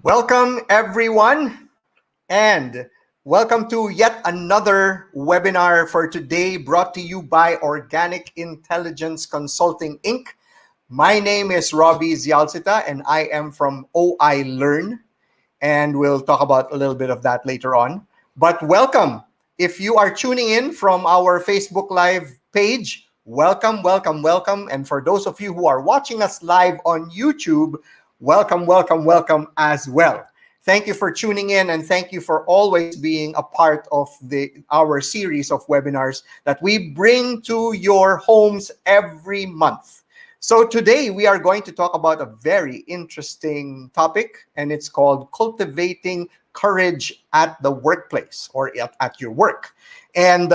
Welcome, everyone, and welcome to yet another webinar for today brought to you by Organic Intelligence Consulting, Inc. My name is Robbie Zialcita, and I am from OI Learn, and we'll talk about a little bit of that later on. But welcome. If you are tuning in from our Facebook Live page, welcome, welcome, welcome. And for those of you who are watching us live on YouTube, welcome, welcome, welcome as well. Thank you for tuning in, and thank you for always being a part of our series of webinars that we bring to your homes every month. So today we are going to talk about a very interesting topic, and it's called cultivating courage at the workplace or at your work. And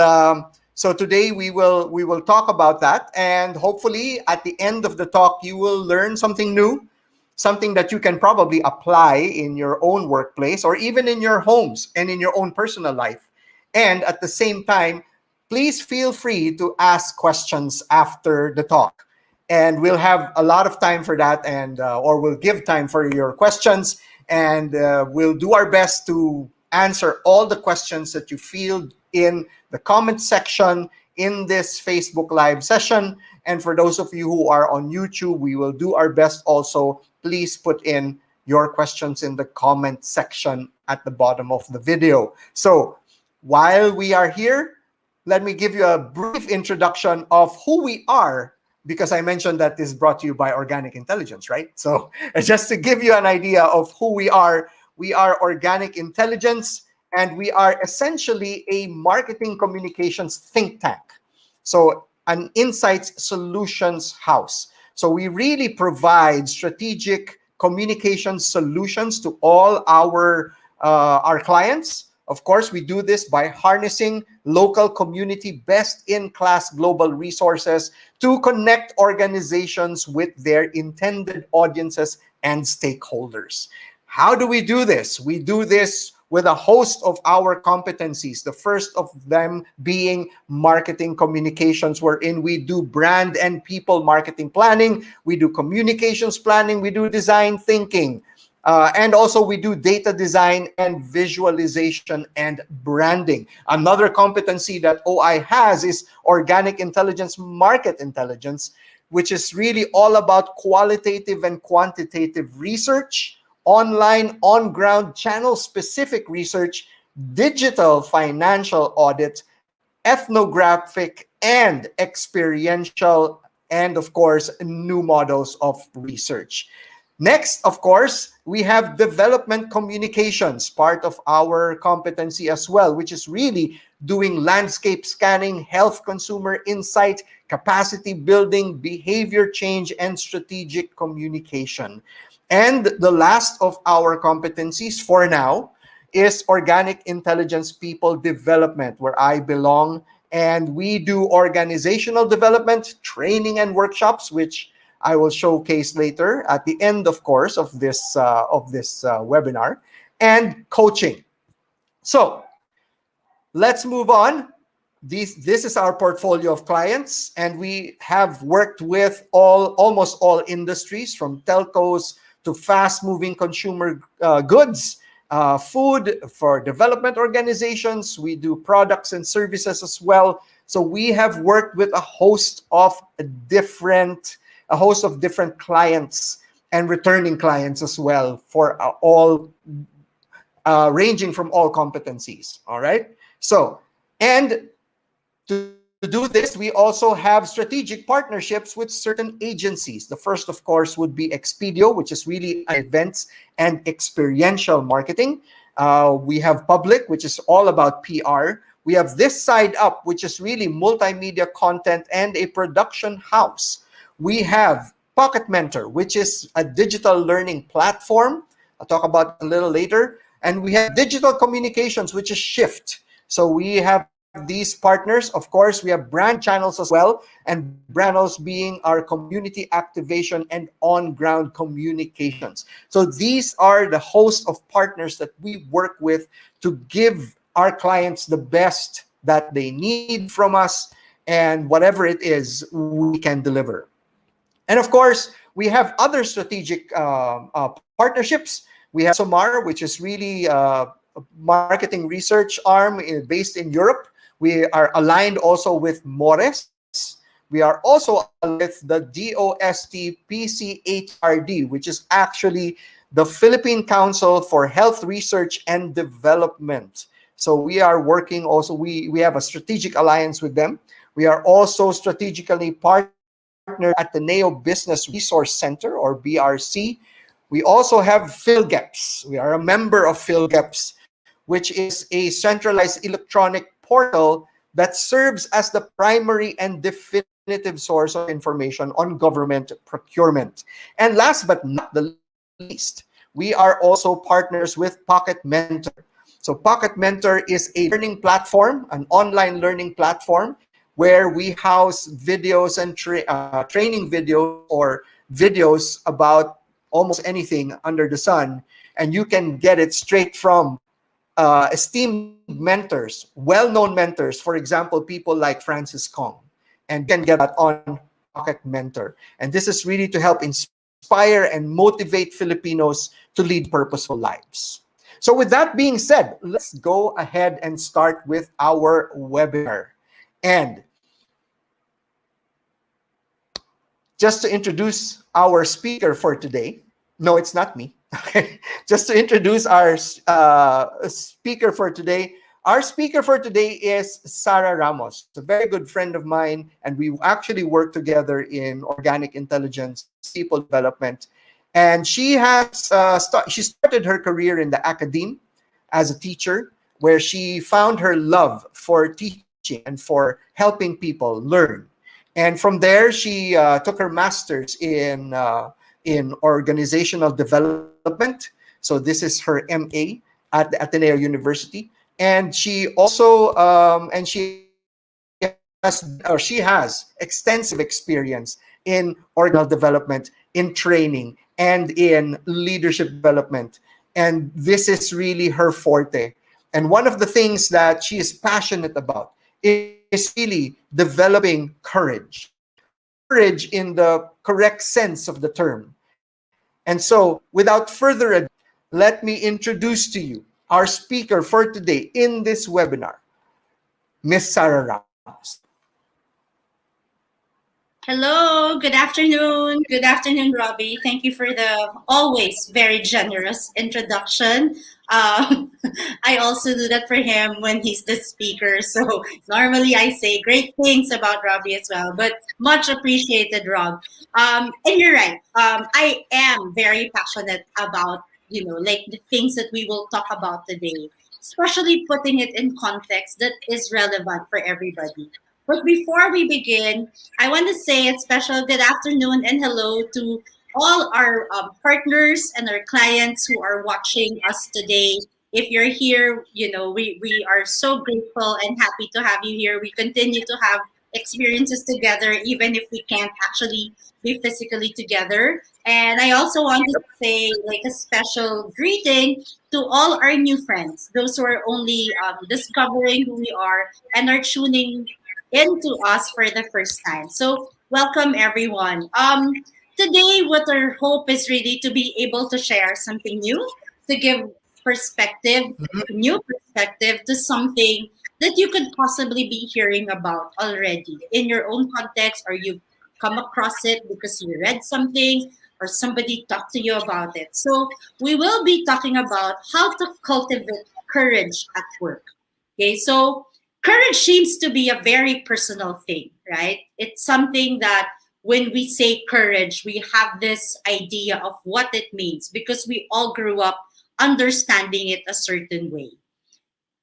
so today we will talk about that, and hopefully at the end of the talk you will learn something new, something that you can probably apply in your own workplace or even in your homes and in your own personal life. And at the same time, please feel free to ask questions after the talk. And we'll have a lot of time for that, and or we'll give time for your questions, and we'll do our best to answer all the questions that you field in the comment section in this Facebook Live session. And for those of you who are on YouTube, we will do our best also. Please put in your questions in the comment section at the bottom of the video. So while we are here, let me give you a brief introduction of who we are, because I mentioned that this is brought to you by Organic Intelligence, right? So just to give you an idea of who we are Organic Intelligence, and we are essentially a marketing communications think tank. So an insights solutions house. So we really provide strategic communication solutions to all our clients. Of course, we do this by harnessing local community best-in-class global resources to connect organizations with their intended audiences and stakeholders. How do we do this? We do this with a host of our competencies. The first of them being marketing communications, wherein we do brand and people marketing planning, we do communications planning, we do design thinking, and also we do data design and visualization and branding. Another competency that OI has is organic intelligence, market intelligence, which is really all about qualitative and quantitative research, online, on-ground, channel-specific research, digital financial audit, ethnographic and experiential, and of course, new models of research. Next, of course, we have development communications, part of our competency as well, which is really doing landscape scanning, health consumer insight, capacity building, behavior change, and strategic communication. And the last of our competencies for now is organic intelligence people development, where I belong. And we do organizational development, training, and workshops, which I will showcase later at the end, of course, of this webinar, and coaching. So let's move on. This is our portfolio of clients, and we have worked with almost all industries, from telcos to fast-moving consumer goods, food for development organizations. We do products and services as well. So we have worked with a host of different clients and returning clients as well, for all ranging from all competencies. All right. So, and to do this, we also have strategic partnerships with certain agencies. The first, of course, would be Expedio, which is really events and experiential marketing. We have Public, which is all about PR. We have This Side Up, which is really multimedia content and a production house. We have Pocket Mentor, which is a digital learning platform. I'll talk about it a little later. And we have Digital Communications, which is Shift. So we have these partners. Of course, we have brand channels as well, and brand channels being our community activation and on-ground communications. So these are the host of partners that we work with to give our clients the best that they need from us, and whatever it is, we can deliver. And of course, we have other strategic partnerships. We have SOMAR, which is really a marketing research arm based in Europe. We are aligned also with MORES. We are also with the DOST PCHRD, which is actually the Philippine Council for Health Research and Development. So we are working also, we have a strategic alliance with them. We are also strategically partnered at the Neo Business Resource Center, or BRC. We also have PhilGEPS. We are a member of PhilGEPS, which is a centralized electronic portal that serves as the primary and definitive source of information on government procurement. And last but not the least, we are also partners with Pocket Mentor. So Pocket Mentor is a learning platform, an online learning platform, where we house videos and training videos or videos about almost anything under the sun. And you can get it straight from esteemed mentors, well-known mentors, for example, people like Francis Kong. And you can get that on Pocket Mentor. And this is really to help inspire and motivate Filipinos to lead purposeful lives. So with that being said, let's go ahead and start with our webinar. And just to introduce our speaker for today, no, it's not me. Okay, just to introduce our speaker for today. Our speaker for today is Sarah Ramos, a very good friend of mine, and we actually work together in organic intelligence, people development. And she has she started her career in the academe as a teacher, where she found her love for teaching and for helping people learn. And from there, she took her master's in organizational development. So this is her MA at the Ateneo University. And she also she has extensive experience in organizational development, in training, and in leadership development And this is really her forte. And one of the things that she is passionate about is really developing courage. Courage in the correct sense of the term. And so, without further ado, let me introduce to you our speaker for today in this webinar, Miss Sarah Ramos. Hello, good afternoon. Good afternoon, Robbie. Thank you for the always very generous introduction. I also do that for him when he's the speaker. So normally I say great things about Robbie as well, but much appreciated, Rob. And you're right. I am very passionate about, like the things that we will talk about today, especially putting it in context that is relevant for everybody. But before we begin, I want to say a special good afternoon and hello to all our partners and our clients who are watching us today. If you're here, we are so grateful and happy to have you here. We continue to have experiences together, even if we can't actually be physically together. And I also want to say, like, a special greeting to all our new friends, those who are only discovering who we are and are tuning into us for the first time. So, welcome everyone. Today, what our hope is really to be able to share something new, to give perspective, new perspective to something that you could possibly be hearing about already in your own context, or you've come across it because you read something or somebody talked to you about it. So, we will be talking about how to cultivate courage at work. Okay, so courage seems to be a very personal thing, right? It's something that when we say courage, we have this idea of what it means because we all grew up understanding it a certain way.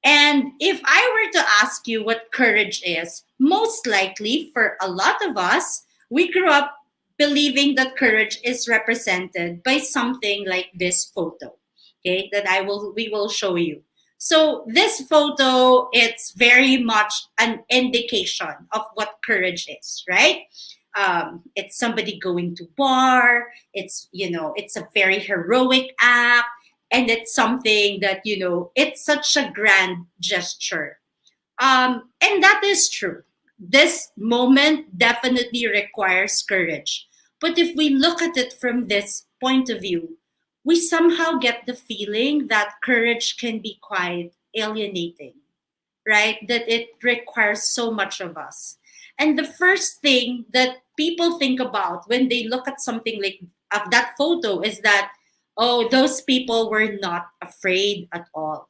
And if I were to ask you what courage is, most likely for a lot of us, we grew up believing that courage is represented by something like this photo, okay, that we will show you. So this photo, it's very much an indication of what courage is, right? It's somebody going to bar. It's a very heroic act, and it's something that it's such a grand gesture, and that is true. This moment definitely requires courage, but if we look at it from this point of view, we somehow get the feeling that courage can be quite alienating, right? That it requires so much of us. And the first thing that people think about when they look at something like of that photo is that, oh, those people were not afraid at all.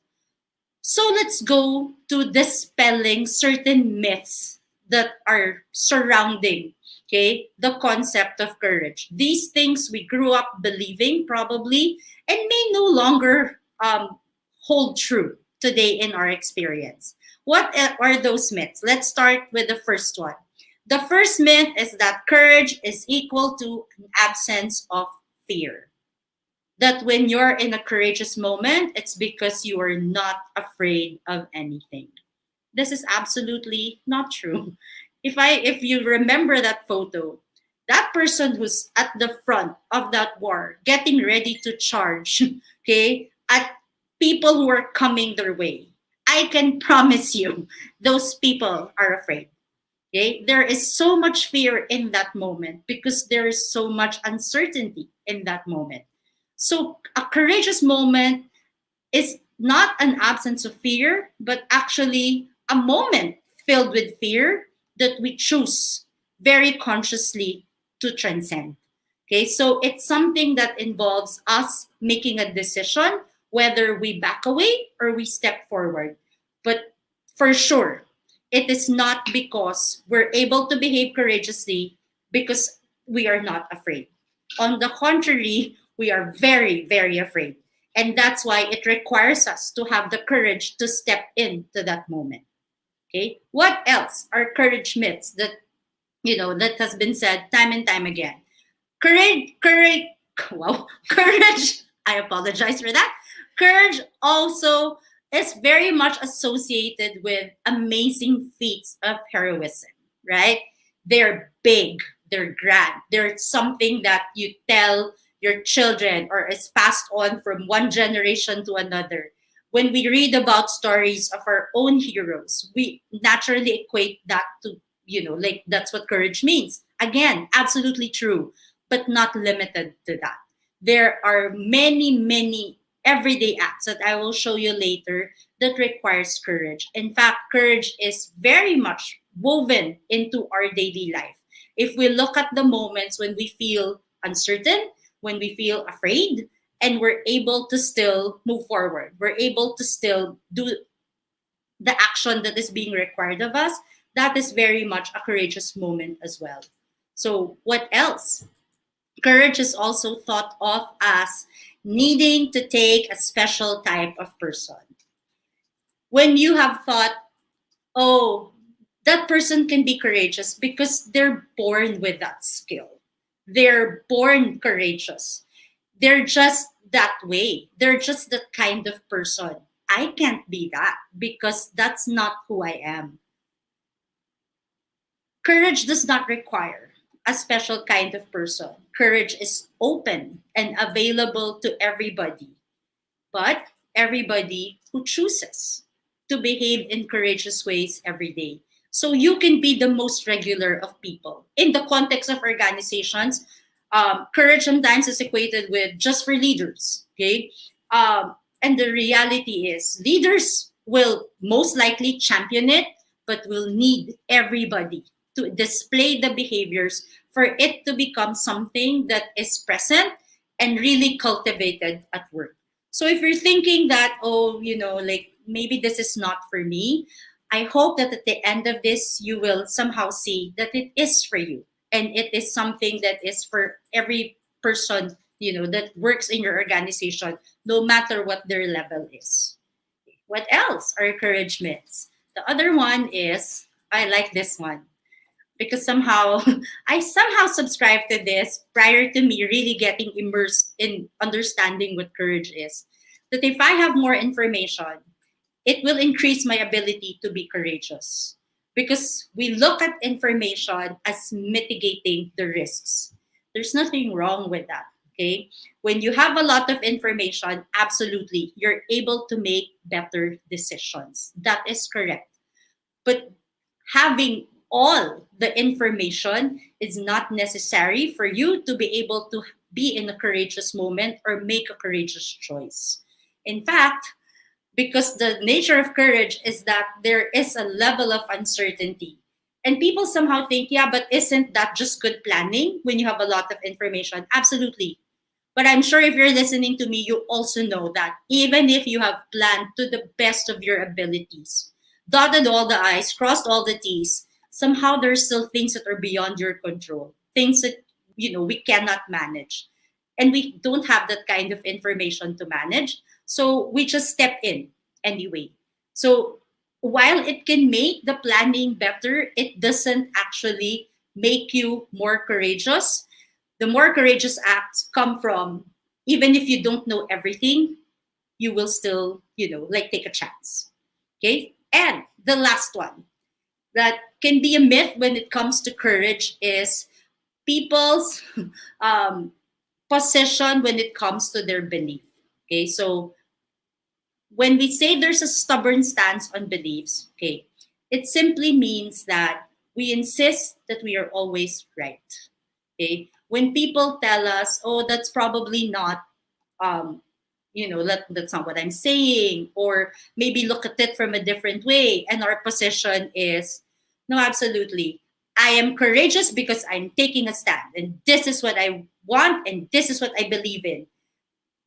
So let's go to dispelling certain myths that are surrounding, okay, the concept of courage. These things we grew up believing probably and may no longer hold true today in our experience. What are those myths? Let's start with the first one. The first myth is that courage is equal to an absence of fear, that when you're in a courageous moment, it's because you are not afraid of anything. This is absolutely not true. If you remember that photo, that person who's at the front of that war, getting ready to charge, okay, at people who are coming their way, I can promise you, those people are afraid. Okay, there is so much fear in that moment because there is so much uncertainty in that moment. So a courageous moment is not an absence of fear, but actually a moment filled with fear that we choose very consciously to transcend. Okay, so it's something that involves us making a decision whether we back away or we step forward. But for sure, it is not because we're able to behave courageously because we are not afraid. On the contrary, we are very, very afraid. And that's why it requires us to have the courage to step into that moment. Okay. What else are courage myths that has been said time and time again? Courage, wow, courage. I apologize for that. Courage also is very much associated with amazing feats of heroism, right? They're big, they're grand, they're something that you tell your children, or is passed on from one generation to another. When we read about stories of our own heroes, we naturally equate that to, like that's what courage means. Again, absolutely true, but not limited to that. There are many, many everyday acts that I will show you later that requires courage. In fact, courage is very much woven into our daily life. If we look at the moments when we feel uncertain, when we feel afraid, and we're able to still move forward, we're able to still do the action that is being required of us, that is very much a courageous moment as well. So, what else? Courage is also thought of as needing to take a special type of person. When you have thought, oh, that person can be courageous because they're born with that skill. They're born courageous. They're just that way. They're just that kind of person. I can't be that because that's not who I am. Courage does not require a special kind of person. Courage is open and available to everybody, but everybody who chooses to behave in courageous ways every day. So you can be the most regular of people. In the context of organizations, courage sometimes is equated with just for leaders. Okay, and the reality is leaders will most likely champion it, but will need everybody to display the behaviors for it to become something that is present and really cultivated at work. So if you're thinking that, oh, like maybe this is not for me, I hope that at the end of this, you will somehow see that it is for you. And it is something that is for every person, that works in your organization, no matter what their level is. What else are encouragements? The other one is, I like this one because somehow I somehow subscribed to this prior to me really getting immersed in understanding what courage is. That if I have more information, it will increase my ability to be courageous. Because we look at information as mitigating the risks. There's nothing wrong with that. Okay. When you have a lot of information, absolutely, you're able to make better decisions. That is correct. But having all the information is not necessary for you to be able to be in a courageous moment or make a courageous choice. In fact, because the nature of courage is that there is a level of uncertainty. And people somehow think, yeah, but isn't that just good planning when you have a lot of information? Absolutely. But I'm sure if you're listening to me, you also know that even if you have planned to the best of your abilities, dotted all the I's, crossed all the T's, somehow there's still things that are beyond your control, things that, we cannot manage. And we don't have that kind of information to manage. So we just step in anyway. So while it can make the planning better, it doesn't actually make you more courageous. The more courageous acts come from, even if you don't know everything, you will still, like take a chance. Okay. And the last one that can be a myth when it comes to courage is people's um, position when it comes to their belief. Okay. So when we say there's a stubborn stance on beliefs, okay, it simply means that we insist that we are always right. Okay. When people tell us, oh, that's probably not, um, that's not what I'm saying, or maybe look at it from a different way. And our position is, no, absolutely. I am courageous because I'm taking a stand, and this is what I want, and this is what I believe in,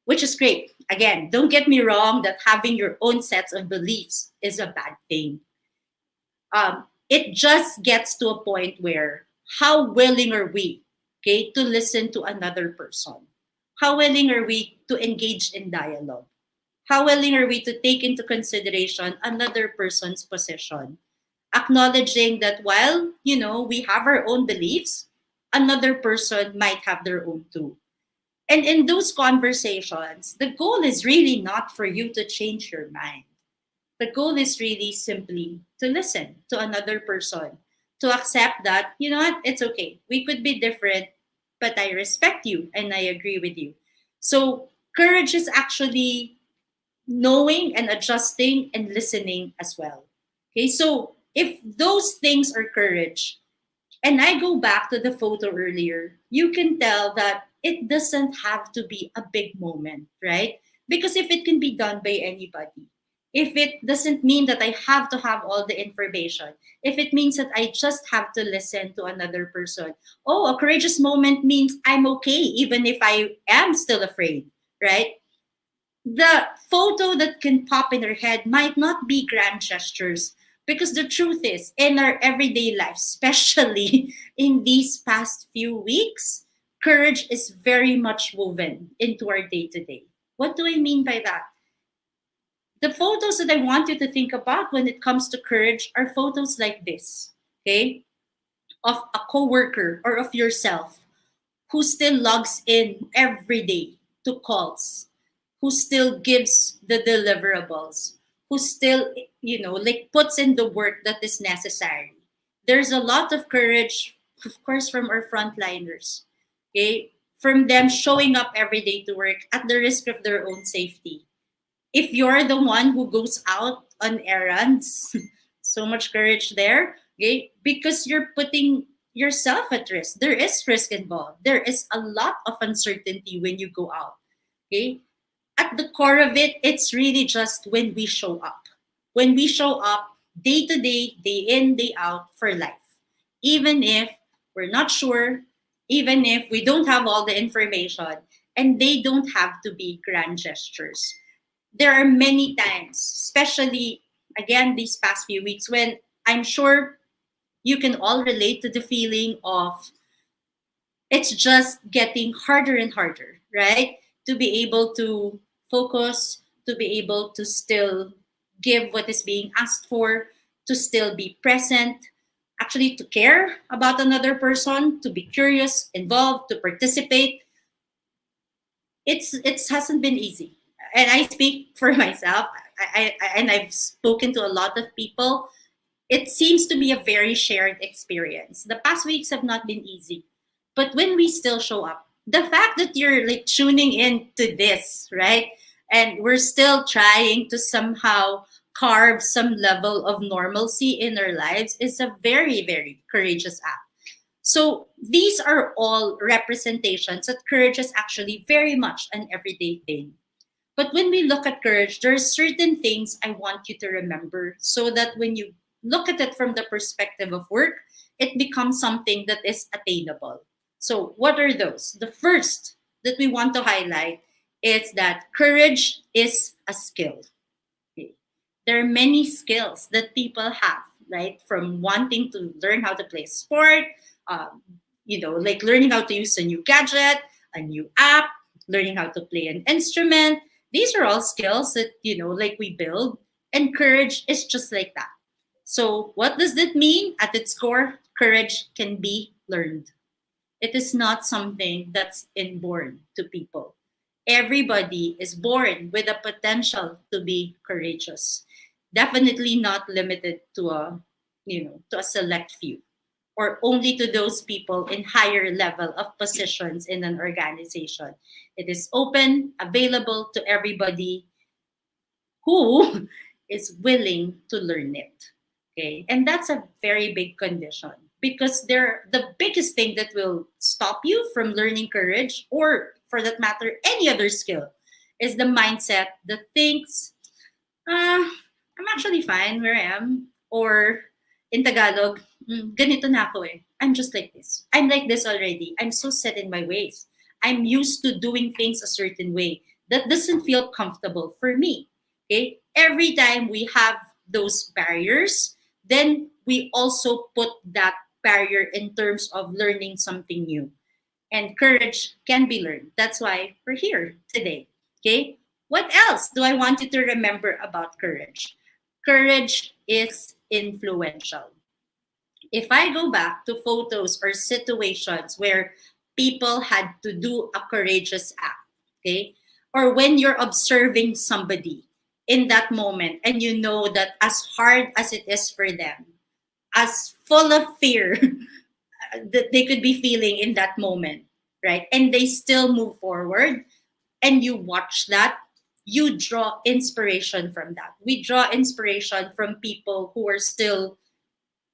which is great. Again, don't get me wrong that having your own sets of beliefs is a bad thing. It just gets to a point where how willing are we, okay, to listen to another person? How willing are we to engage in dialogue? How willing are we to take into consideration another person's position? Acknowledging that while, we have our own beliefs, another person might have their own too. And in those conversations, the goal is really not for you to change your mind. The goal is really simply to listen to another person, to accept that, you know what, it's okay. We could be different, but I respect you and I agree with you. So courage is actually knowing and adjusting and listening as well. Okay, so if those things are courage, and I go back to the photo earlier, you can tell that it doesn't have to be a big moment, right? Because if it can be done by anybody, if it doesn't mean that I have to have all the information, if it means that I just have to listen to another person, oh, a courageous moment means I'm okay, even if I am still afraid, right? The photo that can pop in our head might not be grand gestures because the truth is in our everyday life, especially in these past few weeks, courage is very much woven into our day to day. What do I mean by that? The photos that I want you to think about when it comes to courage are photos like this, okay, of a coworker or of yourself who still logs in every day to calls, who still gives the deliverables, who still, like puts in the work that is necessary. There's a lot of courage, of course, from our frontliners, okay? From them showing up every day to work at the risk of their own safety. If you're the one who goes out on errands, so much courage there, okay? Because you're putting yourself at risk. There is risk involved. There is a lot of uncertainty when you go out, okay? At the core of it, it's really just when we show up. When we show up day to day in, day out for life. Even if we're not sure, even if we don't have all the information, and they don't have to be grand gestures. There are many times, especially again these past few weeks, when I'm sure you can all relate to the feeling of it's just getting harder and harder, right? To be able to focus, to be able to still give what is being asked for, to still be present, actually to care about another person, to be curious, involved, to participate. It hasn't been easy, and I speak for myself. And I've spoken to a lot of people. It seems to be a very shared experience. The past weeks have not been easy, but when we still show up, the fact that you're like tuning in to this, right, and we're still trying to somehow carve some level of normalcy in our lives is a very very courageous act. So these are all representations that courage is actually very much an everyday thing. But when we look at courage, there are certain things I want you to remember so that when you look at it from the perspective of work, it becomes something that is attainable. So, what are those? The first that we want to highlight is that courage is a skill. Okay. There are many skills that people have, right? From wanting to learn how to play sport, um, like learning how to use a new gadget, a new app, learning how to play an instrument. These are all skills that, like we build, and courage is just like that. So, what does that mean? At its core, courage can be learned. It is not something that's inborn to people. Everybody is born with a potential to be courageous. Definitely not limited to a select few or only to those people in higher level of positions in an organization. It is open, available to everybody who is willing to learn it. Okay. And that's a very big condition because the biggest thing that will stop you from learning courage or for that matter, any other skill is the mindset that thinks, I'm actually fine where I am. Or in Tagalog, ganito na ako eh. I'm just like this. I'm like this already. I'm so set in my ways. I'm used to doing things a certain way. That doesn't feel comfortable for me. Okay? Every time we have those barriers, then we also put that barrier in terms of learning something new. And courage can be learned. That's why we're here today. Okay? What else do I want you to remember about courage? Courage is influential. If I go back to photos or situations where people had to do a courageous act, okay? Or when you're observing somebody in that moment and you know that as hard as it is for them, as full of fear that they could be feeling in that moment, right? And they still move forward, and you watch that, you draw inspiration from that. We draw inspiration from people who are still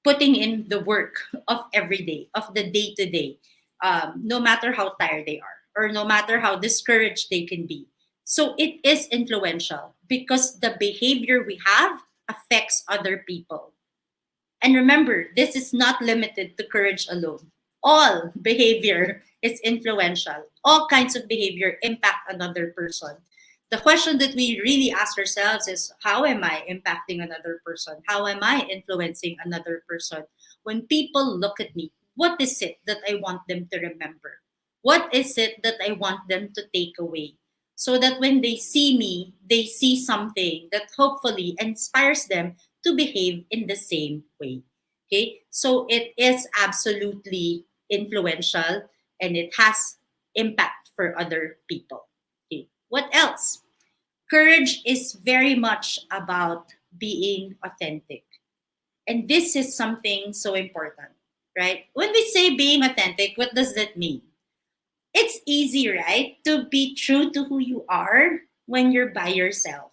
putting in the work of every day, of the day to day, no matter how tired they are or no matter how discouraged they can be. So it is influential because the behavior we have affects other people. And remember, this is not limited to courage alone. All behavior is influential. All kinds of behavior impact another person. The question that we really ask ourselves is, how am I impacting another person? How am I influencing another person? When people look at me, what is it that I want them to remember? What is it that I want them to take away? So that when they see me, they see something that hopefully inspires them to behave in the same way. Okay, so it is absolutely influential and it has impact for other people. Okay, what else? Courage is very much about being authentic. And this is something so important, right? When we say being authentic, what does that mean? It's easy, right? To be true to who you are when you're by yourself,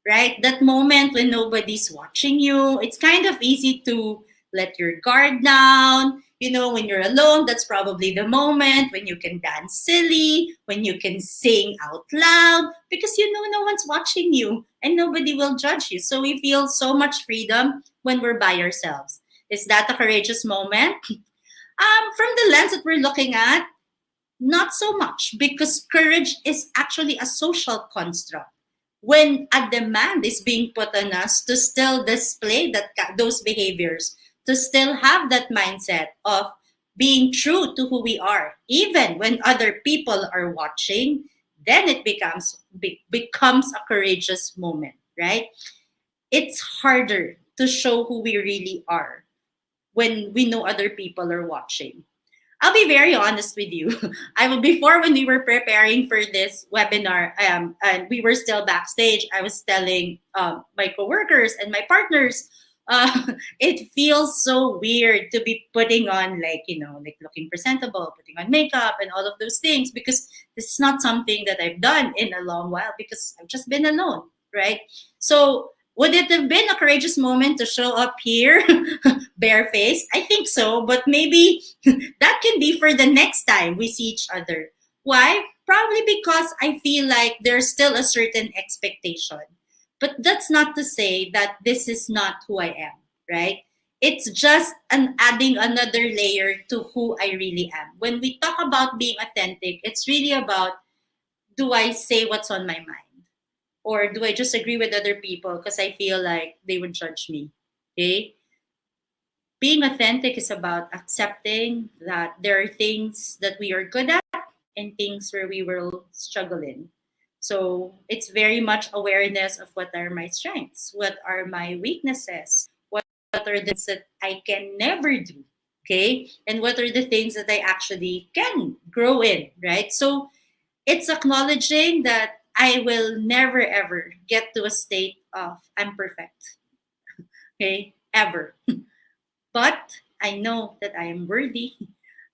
right? That moment when nobody's watching you, it's kind of easy to let your guard down. You know, when you're alone, that's probably the moment when you can dance silly, when you can sing out loud, because you know no one's watching you and nobody will judge you. So we feel so much freedom when we're by ourselves. Is that a courageous moment? From the lens that we're looking at, not so much, because courage is actually a social construct. When a demand is being put on us to still display those behaviors, to still have that mindset of being true to who we are, even when other people are watching, then it becomes a courageous moment, right? It's harder to show who we really are when we know other people are watching. I'll be very honest with you. I will before when we were preparing for this webinar, and we were still backstage. I was telling my coworkers and my partners, it feels so weird to be putting on like looking presentable, putting on makeup and all of those things because this is not something that I've done in a long while because I've just been alone, right? So would it have been a courageous moment to show up here barefaced? I think so, but maybe that can be for the next time we see each other. Why? Probably because I feel like there's still a certain expectation. But that's not to say that this is not who I am, right? It's just an adding another layer to who I really am. When we talk about being authentic, it's really about, do I say what's on my mind? Or do I just agree with other people because I feel like they would judge me? Okay? Being authentic is about accepting that there are things that we are good at and things where we will struggle in. So it's very much awareness of what are my strengths, what are my weaknesses, what are the things that I can never do, okay? And what are the things that I actually can grow in, right? So it's acknowledging that I will never ever get to a state of I'm perfect, okay? Ever. But I know that I am worthy.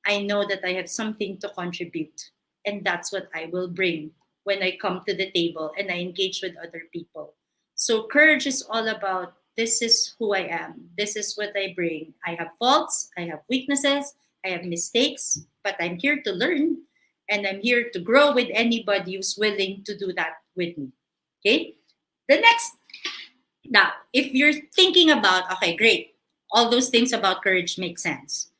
I know that I have something to contribute. And that's what I will bring when I come to the table and I engage with other people. So, courage is all about this is who I am. This is what I bring. I have faults, I have weaknesses, I have mistakes, but I'm here to learn and I'm here to grow with anybody who's willing to do that with me. Okay? The next now, if you're thinking about, okay, great, all those things about courage make sense.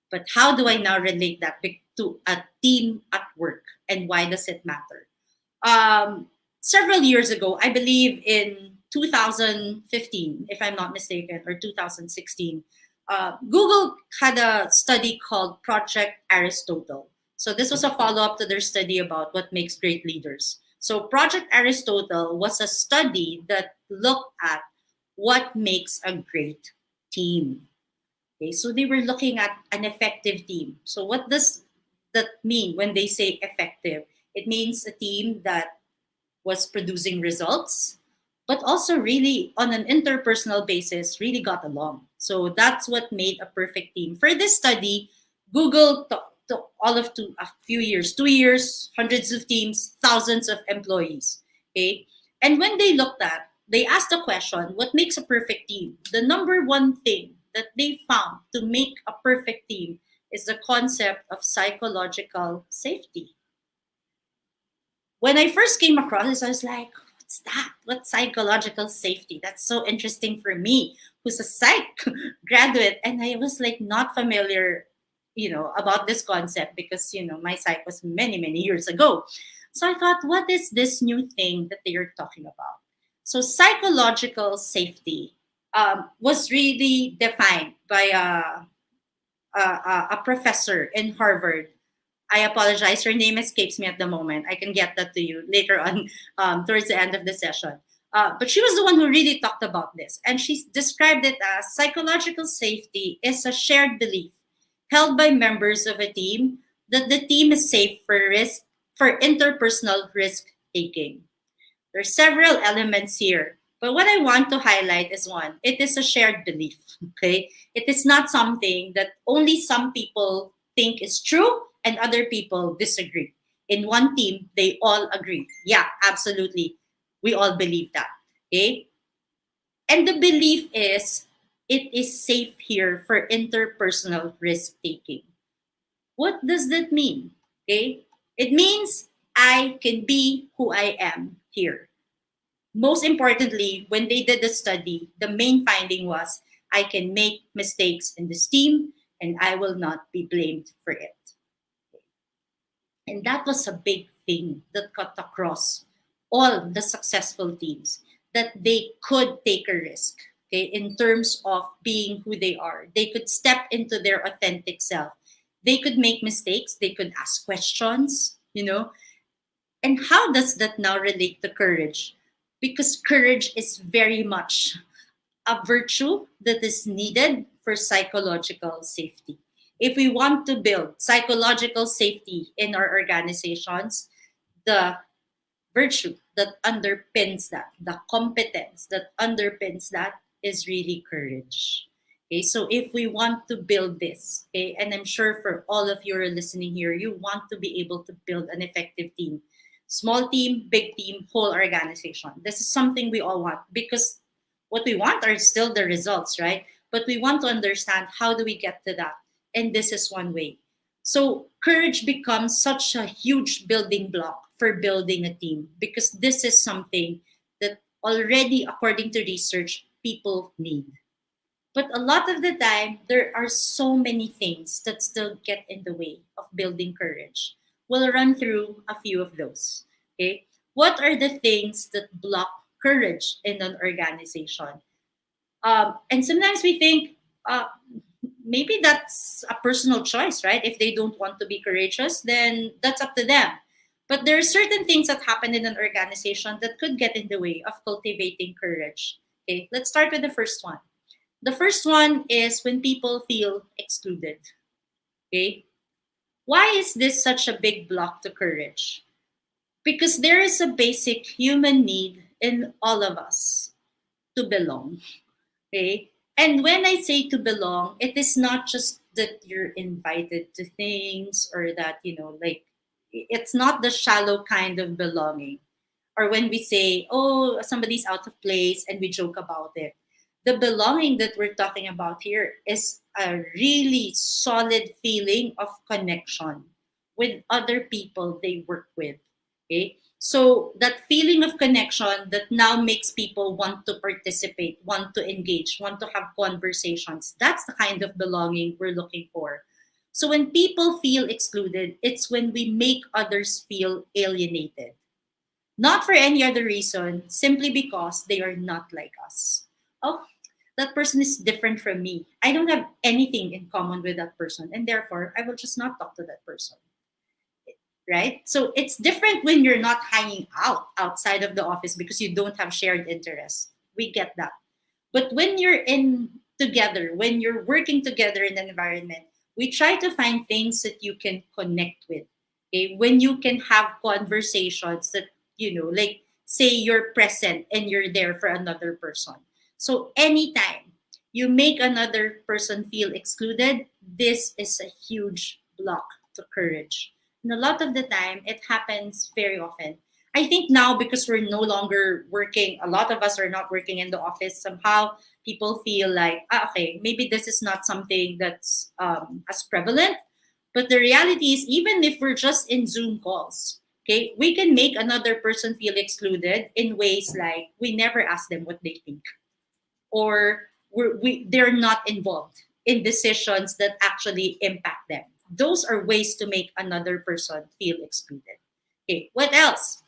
But how do I now relate that to a team at work and why does it matter? Several years ago, I believe in 2015, if I'm not mistaken, or 2016, Google had a study called Project Aristotle. So this was a follow up to their study about what makes great leaders. So Project Aristotle was a study that looked at what makes a great team. Okay, so they were looking at an effective team. So what does that mean when they say effective? It means a team that was producing results, but also really on an interpersonal basis, really got along. So that's what made a perfect team. For this study, Google all of a few years, 2 years, hundreds of teams, thousands of employees. Okay, and when they looked at, they asked the question, "What makes a perfect team?" The number one thing that they found to make a perfect team is the concept of psychological safety. When I first came across this, I was like, what's that? What's psychological safety? That's so interesting for me, who's a psych graduate. And I was like not familiar, about this concept because, my psych was many, many years ago. So I thought, what is this new thing that they are talking about? So psychological safety was really defined by a professor in Harvard. I apologize. Her name escapes me at the moment. I can get that to you later on, towards the end of the session. But she was the one who really talked about this. And she described it as psychological safety is a shared belief held by members of a team that the team is safe for interpersonal risk taking. There are several elements here, but what I want to highlight is one, it is a shared belief. Okay? It is not something that only some people think is true and other people disagree. In one team, they all agree. Yeah, absolutely. We all believe that. Okay? And the belief is it is safe here for interpersonal risk taking. What does that mean? Okay? It means I can be who I am here. Most importantly, when they did the study, the main finding was I can make mistakes in this team and I will not be blamed for it. And that was a big thing that cut across all the successful teams that they could take a risk, okay, in terms of being who they are. They could step into their authentic self. They could make mistakes, they could ask questions. And how does that now relate to courage? Because courage is very much a virtue that is needed for psychological safety. If we want to build psychological safety in our organizations, the virtue that underpins that, the competence that underpins that is really courage. Okay, so if we want to build this, okay, and I'm sure for all of you who are listening here, you want to be able to build an effective team. Small team, big team, whole organization. This is something we all want because what we want are still the results, right? But we want to understand how do we get to that. And this is one way. So courage becomes such a huge building block for building a team because this is something that already, according to research, people need. But a lot of the time, there are so many things that still get in the way of building courage. We'll run through a few of those. Okay. What are the things that block courage in an organization? And sometimes we think maybe that's a personal choice, right? If they don't want to be courageous, then that's up to them. But there are certain things that happen in an organization that could get in the way of cultivating courage. Okay, let's start with the first one. The first one is when people feel excluded. Okay, why is this such a big block to courage? Because there is a basic human need in all of us to belong. Okay. And when I say to belong, it is not just that you're invited to things or that, like it's not the shallow kind of belonging. Or when we say, oh, somebody's out of place and we joke about it. The belonging that we're talking about here is a really solid feeling of connection with other people they work with. Okay. So that feeling of connection that now makes people want to participate, want to engage, want to have conversations. That's the kind of belonging we're looking for. So when people feel excluded, it's when we make others feel alienated. Not for any other reason, simply because they are not like us. Oh, that person is different from me. I don't have anything in common with that person, and therefore I will just not talk to that person, right? So it's different when you're not hanging out outside of the office because you don't have shared interests. We get that. But when you're in together, when you're working together in an environment, we try to find things that you can connect with. Okay? When you can have conversations that, like say you're present and you're there for another person. So anytime you make another person feel excluded, this is a huge block to courage. And a lot of the time, it happens very often. I think now because we're no longer working, a lot of us are not working in the office. Somehow, people feel like, okay, maybe this is not something that's as prevalent. But the reality is, even if we're just in Zoom calls, okay, we can make another person feel excluded in ways like we never ask them what they think, or they're not involved in decisions that actually impact them. Those are ways to make another person feel excluded. Okay, what else?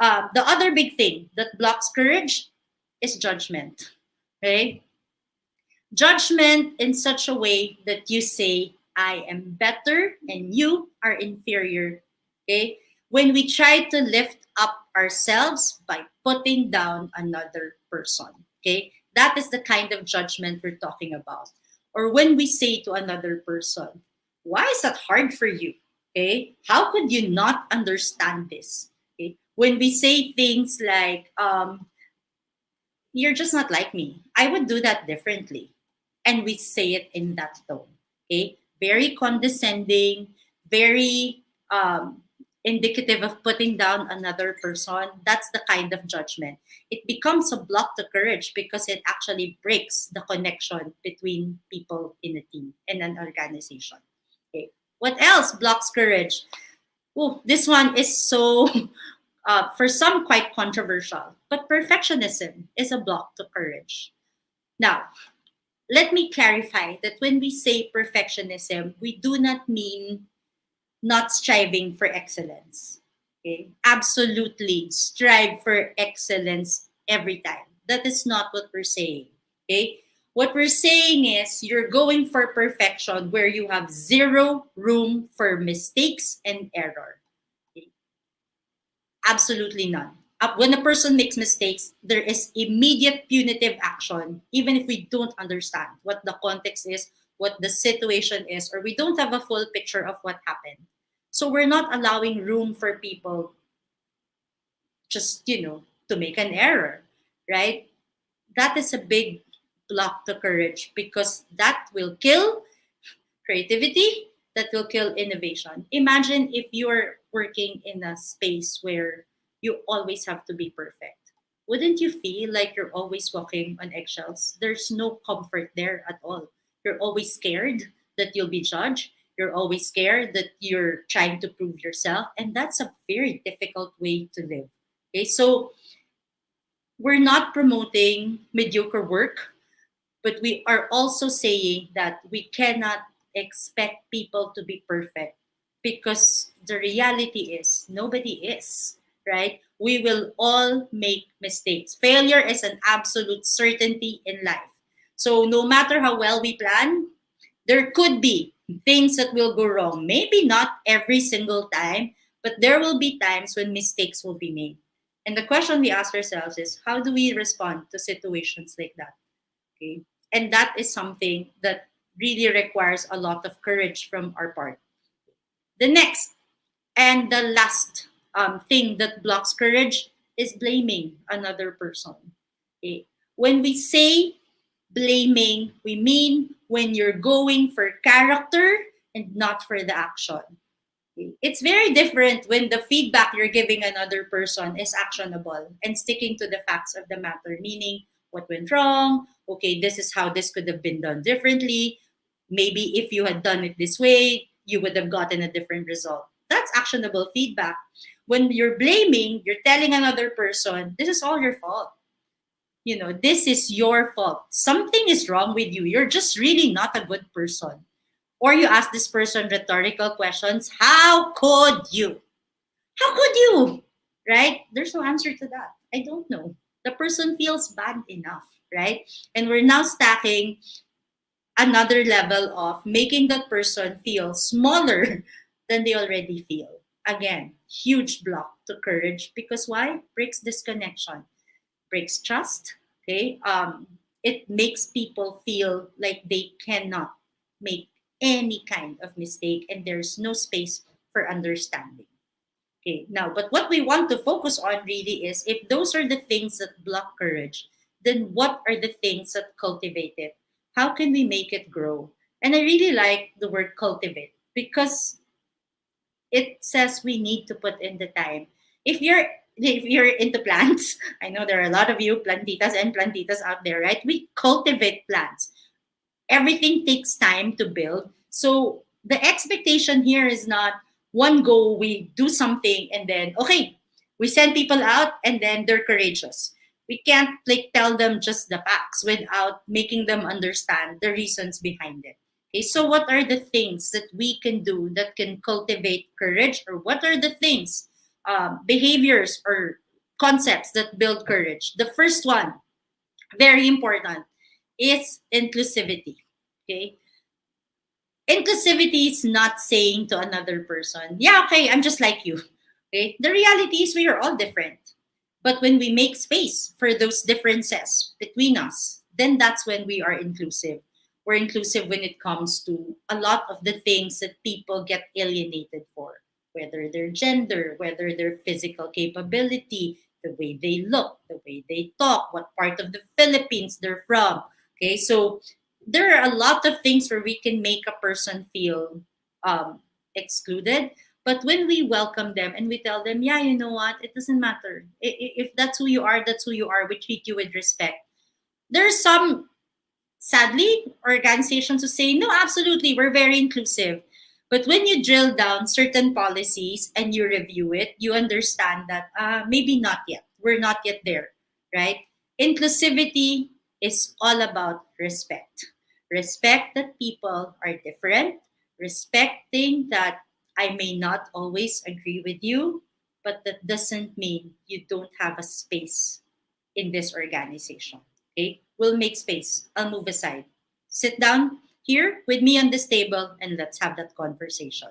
The other big thing that blocks courage is judgment. Okay, judgment in such a way that you say, I am better and you are inferior. Okay? When we try to lift up ourselves by putting down another person. Okay? That is the kind of judgment we're talking about. Or when we say to another person, why is that hard for you? Okay? How could you not understand this? Okay? When we say things like, you're just not like me. I would do that differently. And we say it in that tone. Okay? Very condescending, very indicative of putting down another person. That's the kind of judgment. It becomes a block to courage because it actually breaks the connection between people in a team, in an organization. Okay. What else blocks courage? Oh, this one is so for some quite controversial, but perfectionism is a block to courage. Now, let me clarify that when we say perfectionism, we do not mean not striving for excellence. Okay? Absolutely strive for excellence every time. That is not what we're saying. Okay? What we're saying is you're going for perfection where you have zero room for mistakes and error. Okay? Absolutely none. When a person makes mistakes, there is immediate punitive action, even if we don't understand what the context is, what the situation is, or we don't have a full picture of what happened. So we're not allowing room for people just, to make an error, right? That is a big block to courage because that will kill creativity, that will kill innovation. Imagine if you're working in a space where you always have to be perfect. Wouldn't you feel like you're always walking on eggshells? There's no comfort there at all. You're always scared that you'll be judged. You're always scared that you're trying to prove yourself. And that's a very difficult way to live. Okay, so we're not promoting mediocre work, but we are also saying that we cannot expect people to be perfect because the reality is nobody is, right? We will all make mistakes. Failure is an absolute certainty in life. So no matter how well we plan, there could be things that will go wrong. Maybe not every single time, but there will be times when mistakes will be made. And the question we ask ourselves is how do we respond to situations like that? Okay. And that is something that really requires a lot of courage from our part. The next and the last thing that blocks courage is blaming another person. Okay. When we say blaming, we mean when you're going for character and not for the action. It's very different when the feedback you're giving another person is actionable and sticking to the facts of the matter, meaning what went wrong, okay, this is how this could have been done differently. Maybe if you had done it this way, you would have gotten a different result. That's actionable feedback. When you're blaming, you're telling another person, this is all your fault. This is your fault. Something is wrong with you. You're just really not a good person. Or you ask this person rhetorical questions. How could you? How could you? Right? There's no answer to that. I don't know. The person feels bad enough, right? And we're now stacking another level of making that person feel smaller than they already feel. Again, huge block to courage because why? Breaks disconnection, breaks trust. Okay, it makes people feel like they cannot make any kind of mistake, and there's no space for understanding. Okay, now, but what we want to focus on really is if those are the things that block courage, then what are the things that cultivate it? How can we make it grow? And I really like the word cultivate because It says we need to put in the time. If you're into plants, I know there are a lot of you plantitas and plantitas out there, right? We cultivate plants. Everything takes time to build. So the expectation here is not one go, we do something and then, okay, we send people out and then they're courageous. We can't like tell them just the facts without making them understand the reasons behind it. Okay, so what are the things that we can do that can cultivate courage, or what are the things, behaviors or concepts that build courage? The first one, very important, is inclusivity. Okay, inclusivity is not saying to another person, yeah, okay, I'm just like you. Okay, the reality is we are all different. But when we make space for those differences between us, then that's when we are inclusive. We're inclusive when it comes to a lot of the things that people get alienated for, whether their gender, whether their physical capability, the way they look, the way they talk, what part of the Philippines they're from. Okay, so there are a lot of things where we can make a person feel um, excluded. But when we welcome them and we tell them, yeah, you know what, it doesn't matter. If that's who you are, that's who you are. We treat you with respect. There's some, sadly, organizations who say, no, absolutely, we're very inclusive. But when you drill down certain policies and you review it, you understand that maybe not yet. We're not yet there, right? Inclusivity is all about respect. Respect that people are different, respecting that I may not always agree with you, but that doesn't mean you don't have a space in this organization. Okay, we'll make space. I'll move aside. Sit down here with me on this table and let's have that conversation.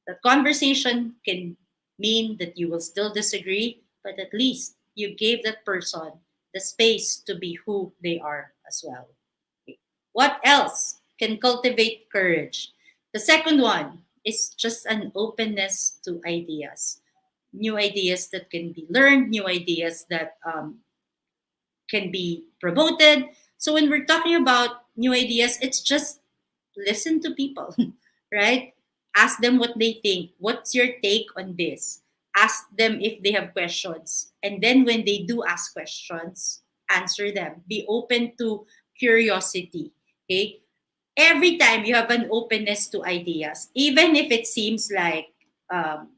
That conversation can mean that you will still disagree, but at least you gave that person the space to be who they are as well. Okay. What else can cultivate courage? The second one is just an openness to ideas. New ideas that can be learned, new ideas that can be promoted. So when we're talking about new ideas, it's just listen to people, right? Ask them what they think. What's your take on this? Ask them if they have questions. And then when they do ask questions, answer them. Be open to curiosity. Okay? Every time you have an openness to ideas, even if it seems like um,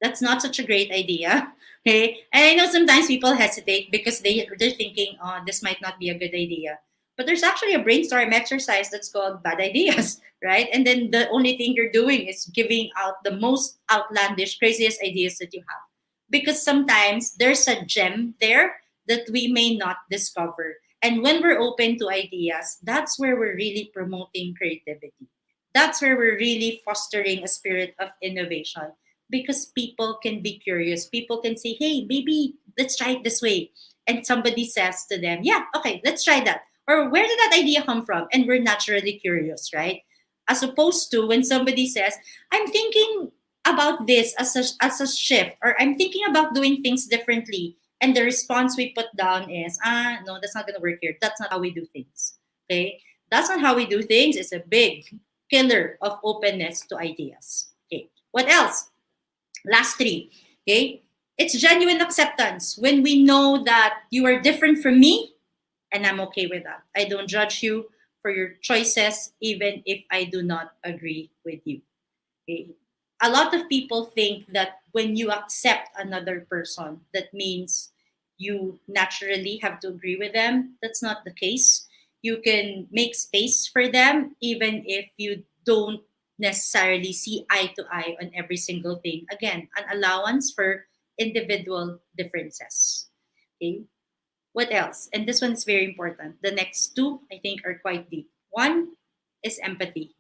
that's not such a great idea. Okay, and I know sometimes people hesitate because they're thinking, oh, this might not be a good idea. But there's actually a brainstorm exercise that's called bad ideas, right? And then the only thing you're doing is giving out the most outlandish, craziest ideas that you have. Because sometimes there's a gem there that we may not discover. And when we're open to ideas, that's where we're really promoting creativity. That's where we're really fostering a spirit of innovation, because people can be curious. People can say, hey, maybe let's try it this way. And somebody says to them, yeah, okay, let's try that. Or where did that idea come from? And we're naturally curious, right? As opposed to when somebody says, I'm thinking about this as a shift, or I'm thinking about doing things differently. And the response we put down is, no, that's not going to work here. That's not how we do things. Okay? That's not how we do things. It's a big killer of openness to ideas. Okay. What else? Last three. Okay? It's genuine acceptance. When we know that you are different from me, and I'm okay with that. I don't judge you for your choices, even if I do not agree with you. Okay? A lot of people think that when you accept another person, that means you naturally have to agree with them. That's not the case. You can make space for them even if you don't necessarily see eye to eye on every single thing. Again, an allowance for individual differences. Okay. What else? And this one is very important. The next two, I think, are quite deep. One is empathy.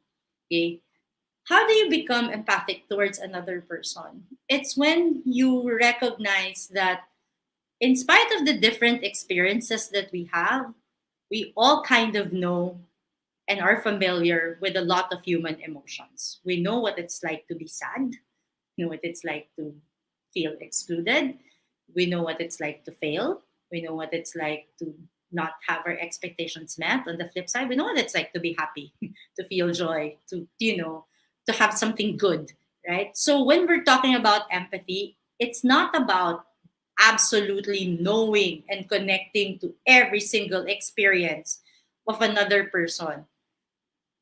Okay. How do you become empathic towards another person? It's when you recognize that in spite of the different experiences that we have, we all kind of know and are familiar with a lot of human emotions. We know what it's like to be sad, we know what it's like to feel excluded, we know what it's like to fail, we know what it's like to not have our expectations met. On the flip side, we know what it's like to be happy, to feel joy, to have something good. right? So when we're talking about empathy, it's not about absolutely knowing and connecting to every single experience of another person.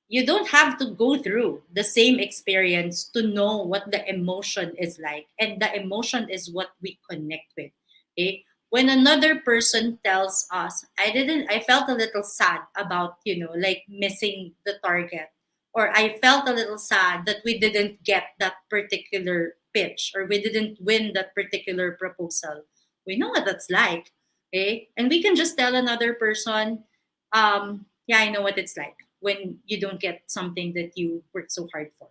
You don't have to go through the same experience to know what the emotion is like, and the emotion is what we connect with. Okay, when another person tells us, I felt a little sad about, like missing the target, or I felt a little sad that we didn't get that particular pitch, or we didn't win that particular proposal. We know what that's like. Okay, and we can just tell another person, yeah, I know what it's like when you don't get something that you worked so hard for,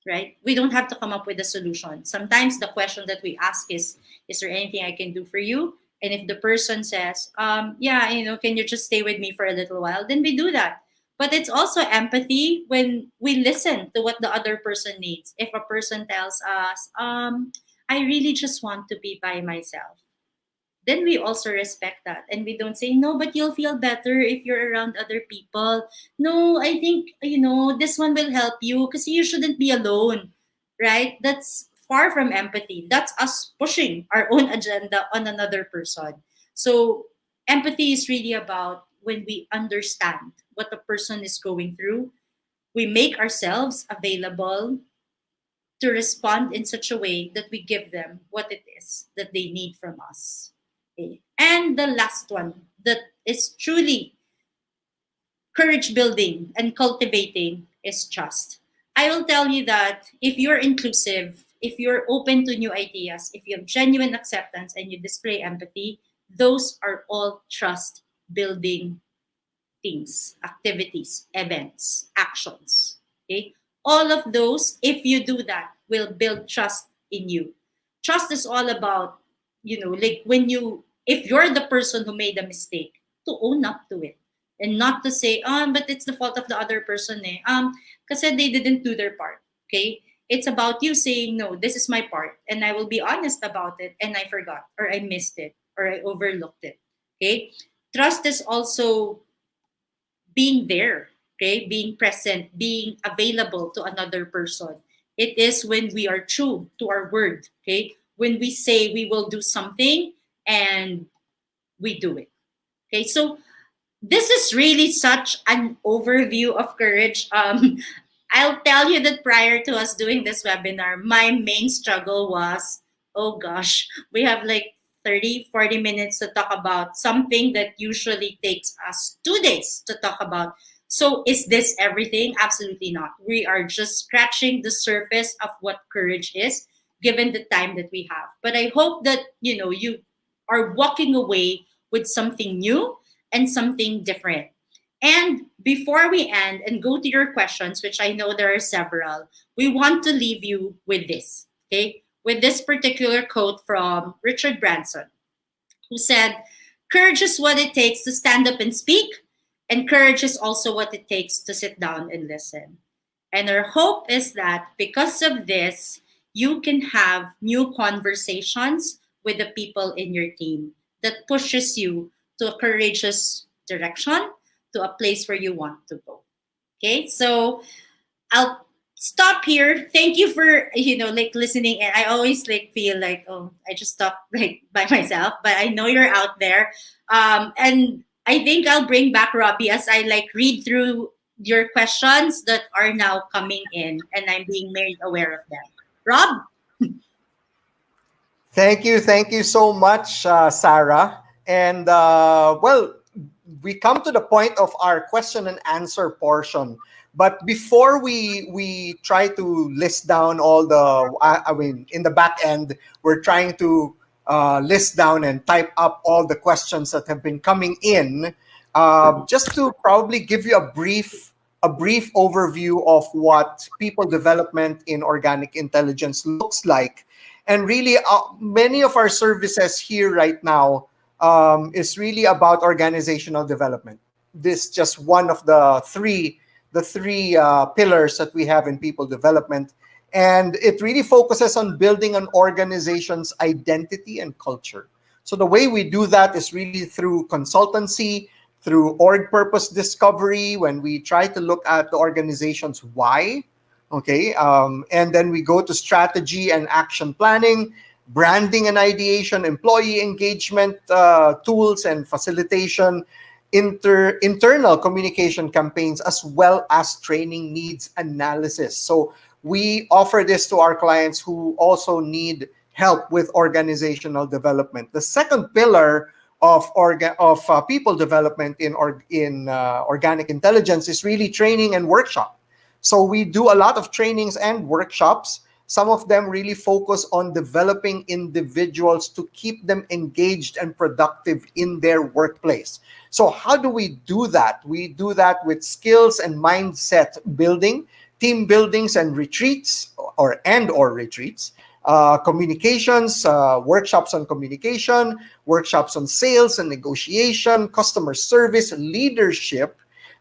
right? We don't have to come up with a solution. Sometimes the question that we ask is there anything I can do for you? And if the person says, yeah, can you just stay with me for a little while? Then we do that. But it's also empathy when we listen to what the other person needs. If a person tells us, I really just want to be by myself, then we also respect that, and we don't say no, but you'll feel better if you're around other people. No, I think this one will help you because you shouldn't be alone, right? That's far from empathy. That's us pushing our own agenda on another person. So empathy is really about when we understand what the person is going through, we make ourselves available to respond in such a way that we give them what it is that they need from us. Okay. And the last one that is truly courage building and cultivating is trust. I will tell you that if you're inclusive, if you're open to new ideas, if you have genuine acceptance and you display empathy, those are all trust building things, activities, events, actions. Okay? All of those, if you do that, will build trust in you. Trust is all about, like if you're the person who made a mistake, to own up to it and not to say, but it's the fault of the other person, because they didn't do their part. Okay? It's about you saying, no, this is my part, and I will be honest about it, and I forgot, or I missed it, or I overlooked it. Okay? Trust is also being there, okay, being present, being available to another person. It is when we are true to our word, okay, when we say we will do something and we do it. Okay, so this is really such an overview of courage. I'll tell you that prior to us doing this webinar, my main struggle was, oh gosh, we have like 30, 40 minutes to talk about something that usually takes us 2 days to talk about. So is this everything? Absolutely not. We are just scratching the surface of what courage is given the time that we have. But I hope that, you are walking away with something new and something different. And before we end and go to your questions, which I know there are several, we want to leave you with this, okay? With this particular quote from Richard Branson, who said, courage is what it takes to stand up and speak, and courage is also what it takes to sit down and listen. And our hope is that because of this, you can have new conversations with the people in your team that pushes you to a courageous direction, to a place where you want to go. Okay, so I'll stop here. Thank you for like listening. And I always like feel like, oh, I just talk like by myself, but I know you're out there. And I think I'll bring back Robbie as I like read through your questions that are now coming in, and I'm being made aware of them. Rob. Thank you so much, Sarah. And well, we come to the point of our question and answer portion. But before we try to list down all the, I mean, in the back end, we're trying to list down and type up all the questions that have been coming in, just to probably give you a brief overview of what people development in organic intelligence looks like. And really, many of our services here right now is really about organizational development. This just one of the three pillars that we have in people development, and it really focuses on building an organization's identity and culture. So the way we do that is really through consultancy, through org purpose discovery, when we try to look at the organization's why, Okay, and then we go to strategy and action planning, branding and ideation, employee engagement tools and facilitation, internal communication campaigns, as well as training needs analysis. So we offer this to our clients who also need help with organizational development. The second pillar of people development in organic intelligence is really training and workshop. So we do a lot of trainings and workshops. Some of them really focus on developing individuals to keep them engaged and productive in their workplace. So how do we do that? We do that with skills and mindset building, team buildings and retreats or retreats, communications, workshops on communication, workshops on sales and negotiation, customer service, leadership,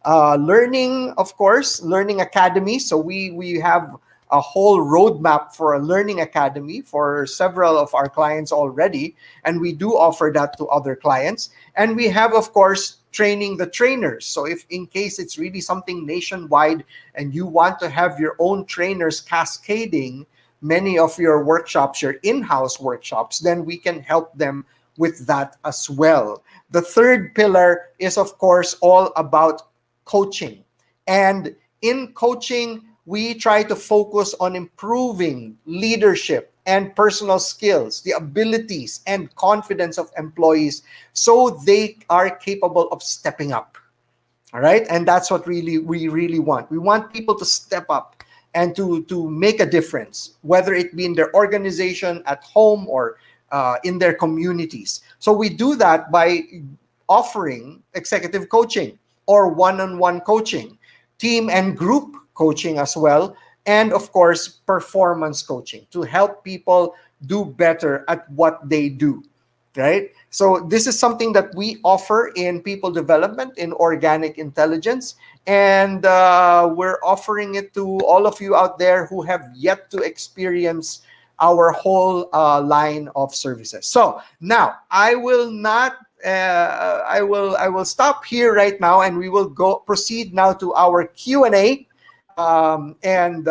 learning, of course, learning academy. So we have a whole roadmap for a learning academy for several of our clients already, and we do offer that to other clients. And we have, of course, training the trainers. So if in case it's really something nationwide and you want to have your own trainers cascading many of your workshops, your in-house workshops, then we can help them with that as well. The third pillar is, of course, all about coaching. And in coaching, we try to focus on improving leadership and personal skills, the abilities and confidence of employees so they are capable of stepping up. All right? And that's what we really want. We want people to step up and to make a difference, whether it be in their organization, at home, or in their communities. So we do that by offering executive coaching or one-on-one coaching, team and group coaching as well, and of course, performance coaching to help people do better at what they do, right? So this is something that we offer in people development in organic intelligence, and we're offering it to all of you out there who have yet to experience our whole line of services. So now I will not. I will stop here right now, and we will go proceed now to our Q&A. And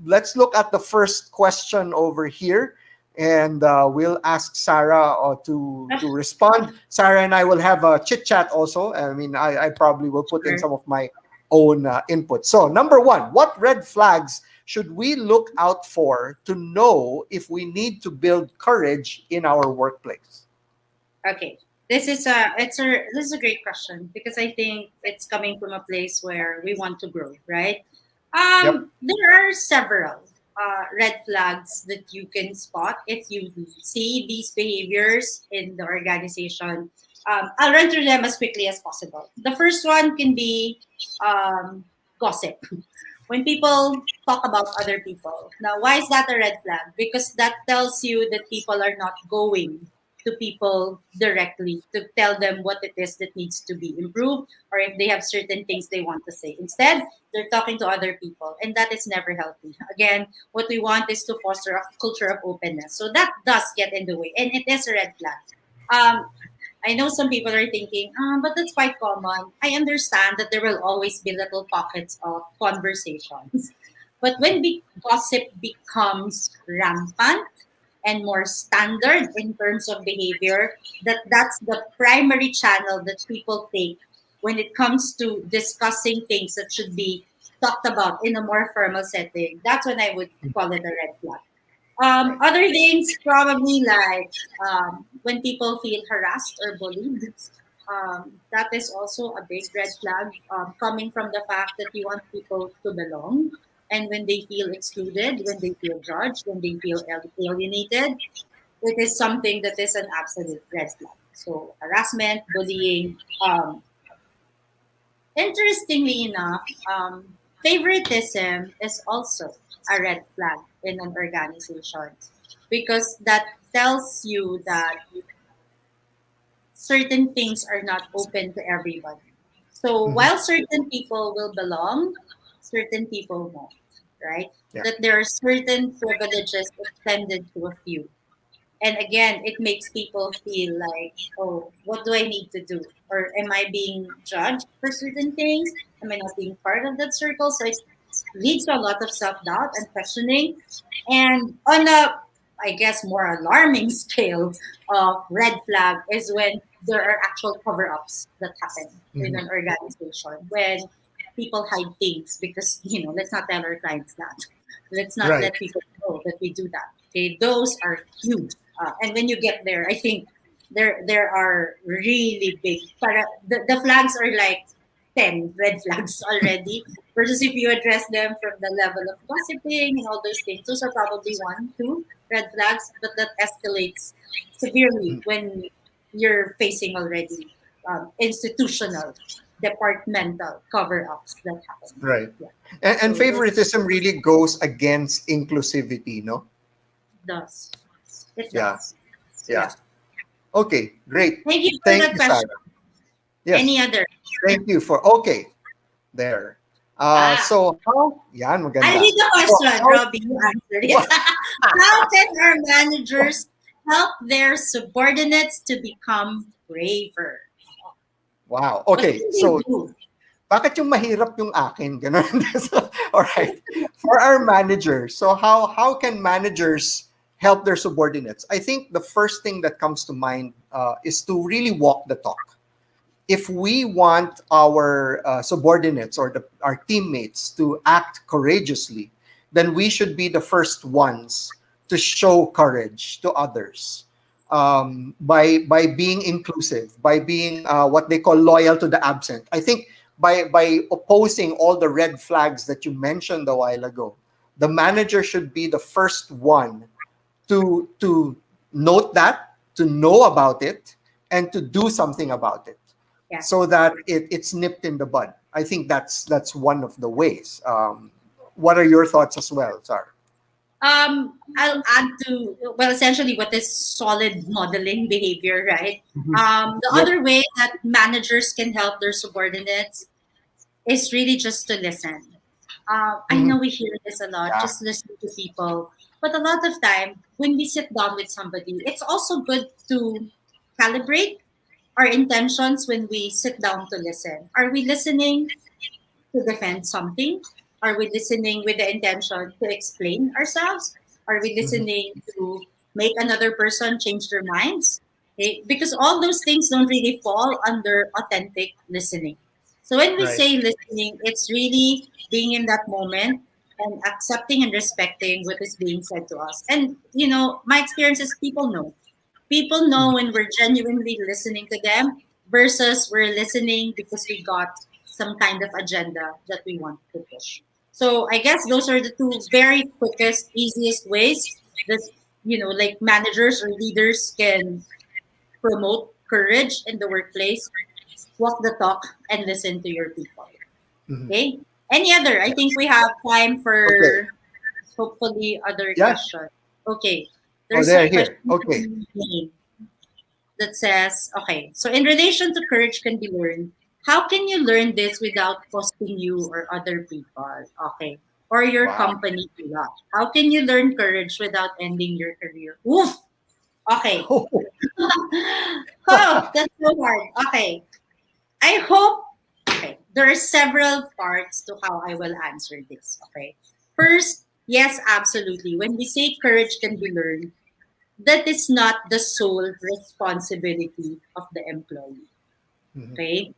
let's look at the first question over here, and we'll ask Sarah to respond. Sarah and I will have a chit chat also. I mean, I probably will put in Sure. some of my own input. So, number one, what red flags should we look out for to know if we need to build courage in our workplace? Okay. This is a great question because I think it's coming from a place where we want to grow, right? Yep. There are several red flags that you can spot if you see these behaviors in the organization. I'll run through them as quickly as possible. The first one can be um, gossip. When people talk about other people. Now, why is that a red flag? Because that tells you that people are not going to people directly to tell them what it is that needs to be improved or if they have certain things they want to say. Instead, they're talking to other people, and that is never healthy. Again, what we want is to foster a culture of openness. So that does get in the way, and it is a red flag. Um, I know some people are thinking, but that's quite common. I understand that there will always be little pockets of conversations. But when gossip becomes rampant and more standard in terms of behavior, that's the primary channel that people take when it comes to discussing things that should be talked about in a more formal setting. That's when I would call it a red flag. Other things probably like when people feel harassed or bullied. That is also a big red flag coming from the fact that you want people to belong. And when they feel excluded, when they feel judged, when they feel alienated, it is something that is an absolute red flag. So harassment, bullying, interestingly enough, favoritism is also a red flag in an organization because that tells you that certain things are not open to everybody. So Mhm. while certain people will belong, certain people won't, right? Yeah. That there are certain privileges extended to a few. And again, it makes people feel like, oh, what do I need to do? Or am I being judged for certain things? Am I not being part of that circle? So leads to a lot of self-doubt and questioning. And on a, I guess, more alarming scale of red flag is when there are actual cover-ups that happen in Mhm. an organization, when people hide things because, let's not tell our clients that. Let's not Right. let people know that we do that. Okay, those are huge. And when you get there, I think there are really big. The flags are like 10 red flags already. Versus if you address them from the level of gossiping and all those things, those are probably one, two red flags, but that escalates severely when you're facing already institutional, departmental cover ups that happen. Right. Yeah. And So those favoritism really goes against inclusivity, no? does. It Yeah. does. Yeah. Yeah. Okay, great. Thank you for Thank that you, question. Sarah. Yes. Any other? Thank you for okay. There. Ah, So how yan I maganda. read the So question, how Robbie. You answered it. How can our managers help their subordinates to become braver? wow. What Okay. can they So do? bakit yung mahirap yung akin? Ganun. So, all right. For our managers, so how can managers help their subordinates? I think the first thing that comes to mind is to really walk the talk. If we want our subordinates or our teammates to act courageously, then we should be the first ones to show courage to others by being inclusive, by being what they call loyal to the absent. I think by opposing all the red flags that you mentioned a while ago, the manager should be the first one to note that, to know about it, and to do something about it, Yeah. so that it's nipped in the bud. I think that's one of the ways. What are your thoughts as well, Sar? I'll add to, well, essentially what is solid modeling behavior, right? Mhm. The Yep. other way that managers can help their subordinates is really just to listen. I Mhm. know we hear this a lot, Yeah. just listen to people. But a lot of time, when we sit down with somebody, it's also good to calibrate our intentions when we sit down to listen. Are we listening to defend something? Are we listening with the intention to explain ourselves? Are we Mhm. listening to make another person change their minds? Okay? Because all those things don't really fall under authentic listening. So when we Right. say listening, it's really being in that moment and accepting and respecting what is being said to us. And my experience is people know. People know Mhm. when we're genuinely listening to them versus we're listening because we got some kind of agenda that we want to push. So I guess those are the two very quickest, easiest ways that like managers or leaders can promote courage in the workplace. Walk the talk and listen to your people. Mhm. Okay. Any other? I think we have time Okay. for hopefully other Yeah. questions. Okay. Oh, There's a there, here. question Okay. from me that says, okay, so in relation to courage can be learned, how can you learn this without costing you or other people? Okay. Or your Wow. company a lot. How can you learn courage without ending your career? Oof. Okay. Oh, that's so hard. Okay. I hope, okay, there are several parts to how I will answer this. Okay. First, yes, absolutely. When we say courage can be learned, that is not the sole responsibility of the employee. Mhm. Okay?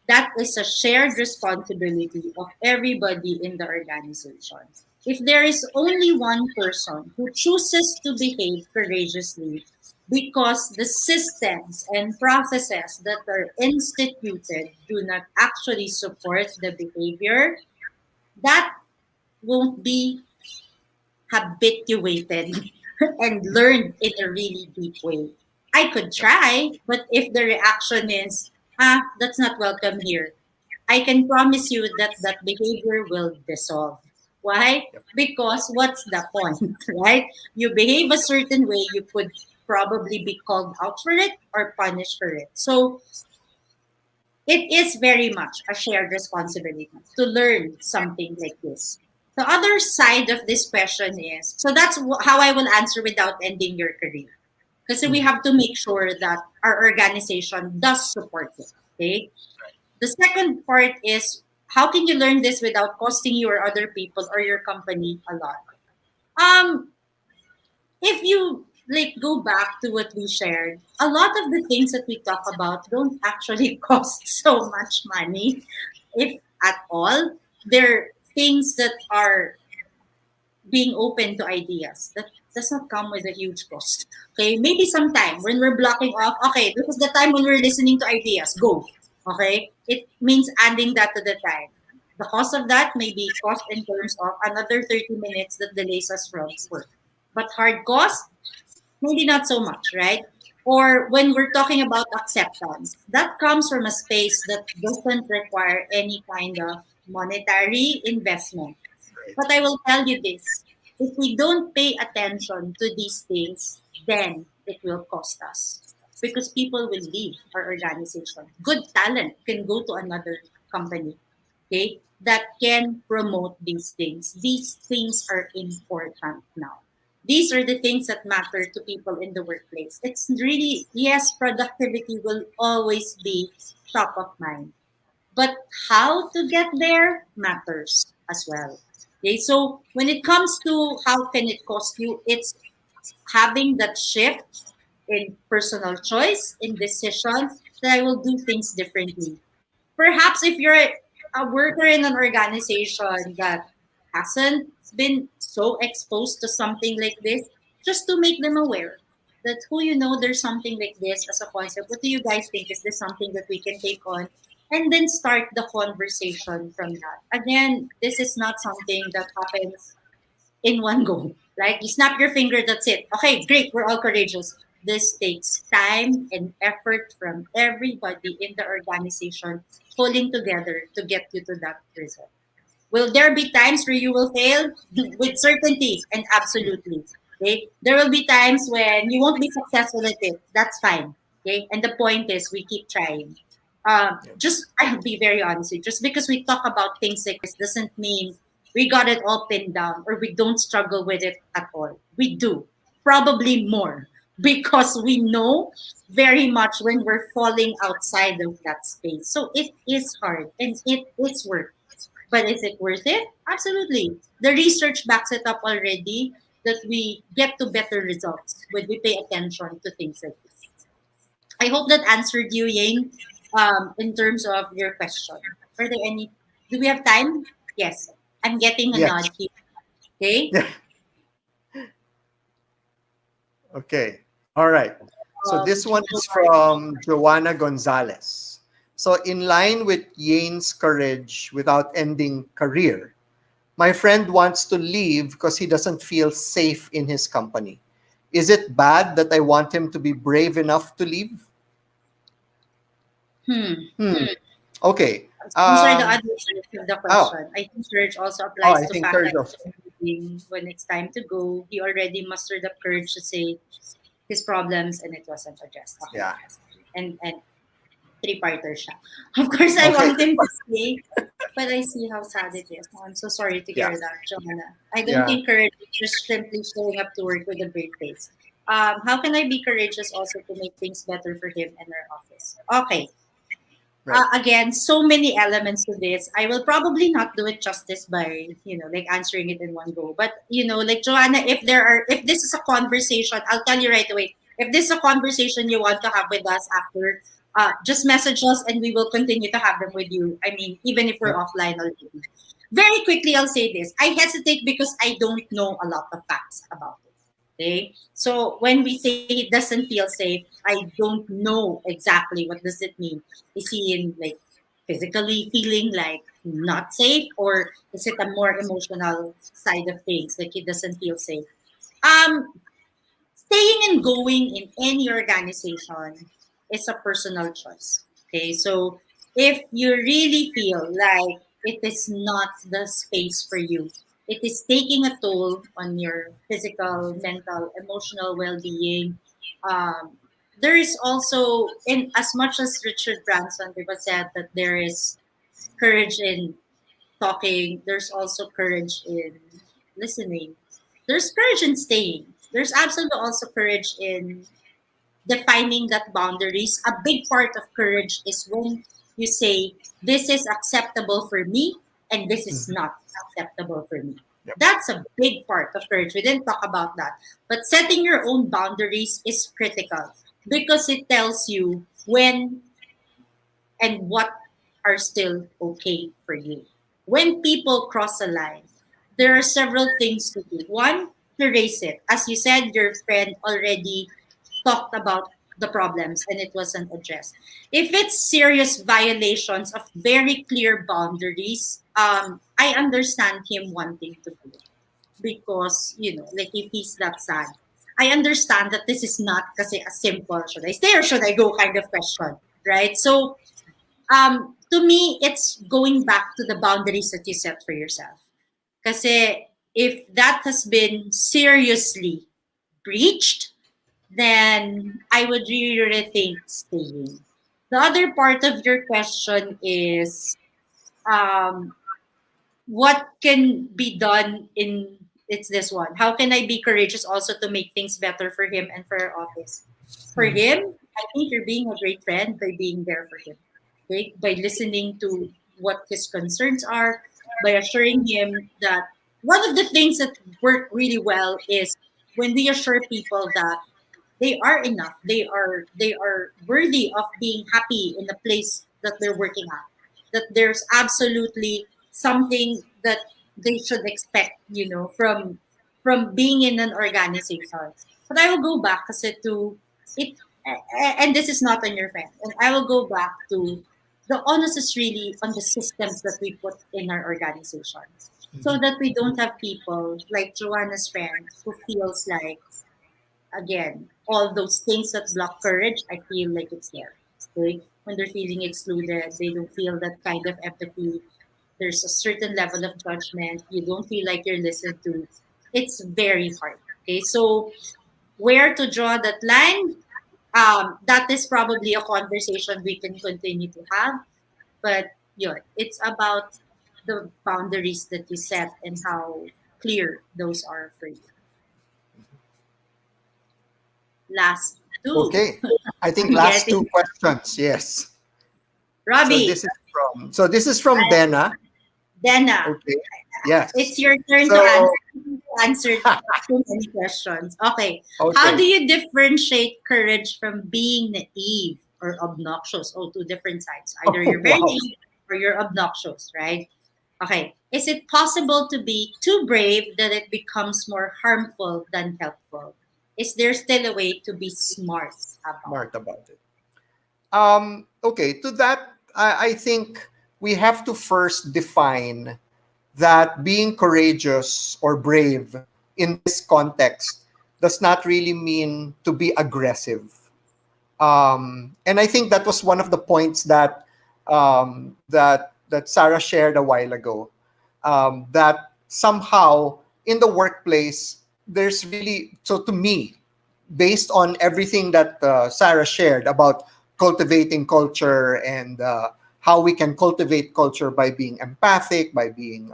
That is a shared responsibility of everybody in the organization. If there is only one person who chooses to behave courageously because the systems and processes that are instituted do not actually support the behavior, that won't be habituated and learned in a really deep way. I could Yep. try, but if the reaction is, that's not welcome here, I can promise you that that behavior will dissolve. Why? Yep. Because what's the point, right? You behave a certain way, you could probably be called out for it or punished for it. So it is very much a shared responsibility to learn something like this. The other side of this question is, so that's how I will answer without ending your career. Because we Mhm. have to make sure that our organization does support it. Okay. The second part is how can you learn this without costing you or other people or your company a lot? Um, if you like go back to what we shared, a lot of the things that we talk about don't actually cost so much money, if at all. They're things that are being open to ideas. That does not come with a huge cost. Okay, maybe sometime when we're blocking off, okay, this is the time when we're listening to ideas. Go. Okay, it means adding that to the time. The cost of that may be cost in terms of another 30 minutes that delays us from work. But hard cost, maybe not so much, right? Or when we're talking about acceptance, that comes from a space that doesn't require any kind of monetary investment. Right. But I will tell you this, if we don't pay attention to these things, then it will cost us. Because people will leave our organization. Good talent can go to another company, okay, that can promote these things. These things are important now. These are the things that matter to people in the workplace. It's really, yes, productivity will always be top of mind, but how to get there matters as well. Okay, so when it comes to how can it cost you, it's having that shift in personal choice, in decision, that I will do things differently. Perhaps if you're a worker in an organization that hasn't been so exposed to something like this, just to make them aware that who you know there's something like this as a concept. What do you guys think? Is this something that we can take on? And then start the conversation from that. Again, this is not something that happens in one go. Like you snap your finger, that's it. Okay, great, we're all courageous. This takes time and effort from everybody in the organization pulling together to get you to that result. Will there be times where you will fail? With certainty and absolutely. Okay? There will be times when you won't be successful at it. That's fine. Okay? And the point is we keep trying. Yeah. Just I'll be very honest with you. Just because we talk about things like this doesn't mean we got it all pinned down or we don't struggle with it at all. We do. Probably more. Because we know very much when we're falling outside of that space. So it is hard and it is work, but is it worth it? Absolutely. The research backs it up already that we get to better results when we pay attention to things like this. I hope that answered you, Ying, in terms of your question. Are there any? Do we have time? Yes. I'm getting a Yes. nod here. Okay. Yeah. Okay. All right. So this one is from Joanna Gonzalez. So in line with Yane's courage without ending career, my friend wants to leave because he doesn't feel safe in his company. Is it bad that I want him to be brave enough to leave? Hmm. Hmm. Okay. Those are the other parts of the Oh, question. I think courage also oh, applies I to think fact third that of. when it's time to go, he already mustered the courage to say his problems and it wasn't addressed. Okay. Yeah. And three-parter siya. Of course, I Okay. want him to stay, but I see how sad it is. I'm so sorry to Yeah. hear that, Joanna. I don't Yeah. think courage is just simply showing up to work with a brave face. How can I be courageous also to make things better for him and our office? Okay, Right. again, so many elements to this. I will probably not do it justice by, like answering it in one go. But, like Joanna, if this is a conversation, I'll tell you right away. If this is a conversation you want to have with us after, just message us and we will continue to have them with you. I mean, even if we're Yep. offline already. Very quickly, I'll say this. I hesitate because I don't know a lot of facts about it. Okay. So when we say it doesn't feel safe, I don't know exactly what does it mean. Is he in like physically feeling like not safe, or is it a more emotional side of things, like he doesn't feel safe? Um, Staying and going in any organization is a personal choice. Okay, so if you really feel like it is not the space for you, it is taking a toll on your physical, mental, emotional well-being. Um, there is also, in as much as Richard Branson was said that there is courage in talking, there's also courage in listening. There's courage in staying. There's absolutely also courage in defining that boundaries. A big part of courage is when You say, this is acceptable for me and this is Mhm. not acceptable for me. Yep. That's a big part of courage. We didn't talk about that. But setting your own boundaries is critical because it tells you when and what are still okay for you. When people cross a line, there are several things to do. One, to erase it. As you said, your friend already talked about the problems and it wasn't addressed. If it's serious violations of very clear boundaries, I understand him wanting to do it because, like if he's that sad. I understand that this is not kasi a simple should I stay or should I go kind of question, right? So to me, it's going back to the boundaries that you set for yourself. Kasi if that has been seriously breached, then I would really rethink staying. The other part of your question is um, what can be done in it's this one. How can I be courageous also to make things better for him and for our office? For Mhm. him, I think you're being a great friend by being there for him. Okay? By listening to what his concerns are, by assuring him that one of the things that work really well is when we assure people that they are enough, they are worthy of being happy in the place that they're working at, that there's absolutely something that they should expect, from being in an organization. But I will go back kasi to it, and this is not on your friend, and I will go back to the onus is really on the systems that we put in our organization, so Mhm. that we don't have people like Joanna's friend who feels like, again, all those things that block courage, I feel like it's there. Okay? When they're feeling excluded, they don't feel that kind of empathy. There's a certain level of judgment. You don't feel like you're listened to. It's very hard. Okay, so where to draw that line? That is probably a conversation we can continue to have. But it's about the boundaries that you set and how clear those are for you. Last two. Okay. I think I'm last two getting questions. Yes. So Robbie, this is from Dana. Dana. Okay. Yes. It's your turn to So answer. You answered too many questions. Okay. How okay. do you differentiate courage from being naive or obnoxious? Oh, two different sides. Either Oh, you're very wow. naive or you're obnoxious, right? Okay. Is it possible to be too brave that it becomes more harmful than helpful? Is there still a way to be smart about Smart about it. Okay. To that, I think we have to first define that being courageous or brave in this context does not really mean to be aggressive. And I think that was one of the points that Sarah shared a while ago. That somehow in the workplace, there's really, so to me, based on everything that Sarah shared about cultivating culture and how we can cultivate culture by being empathic, by being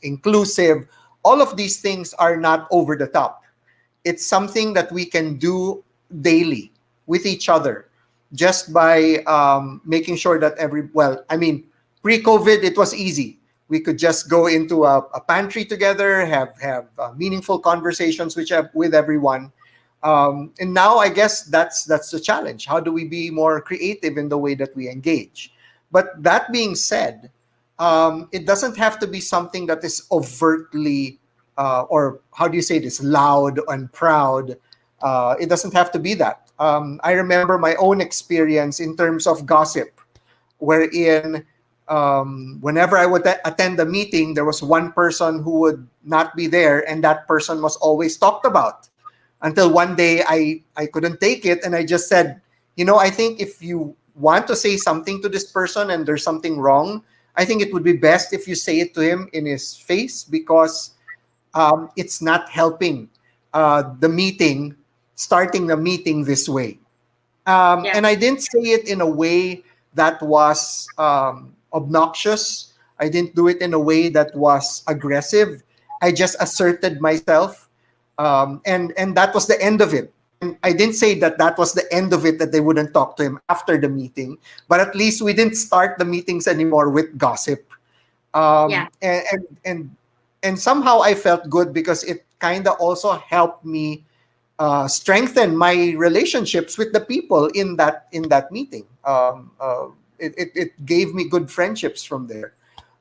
inclusive, all of these things are not over the top. It's something that we can do daily with each other just by making sure that pre-COVID it was easy. We could just go into a pantry together, have meaningful conversations with everyone. And now I guess that's the challenge. How do we be more creative in the way that we engage? But that being said, it doesn't have to be something that is overtly, or how do you say this, loud and proud. It doesn't have to be that. I remember my own experience in terms of gossip, wherein whenever I would attend a meeting, there was one person who would not be there, and that person was always talked about. Until one day I couldn't take it, and I just said, I think if you want to say something to this person and there's something wrong, I think it would be best if you say it to him in his face, because it's not helping the meeting, starting the meeting this way. yeah. And I didn't say it in a way that was obnoxious. I didn't do it in a way that was aggressive. I just asserted myself, and that was the end of it. I didn't say that that was the end of it, that they wouldn't talk to him after the meeting, but at least we didn't start the meetings anymore with gossip. Yeah. um, and, and and and somehow I felt good because it kind of also helped me strengthen my relationships with the people in that meeting. It gave me good friendships from there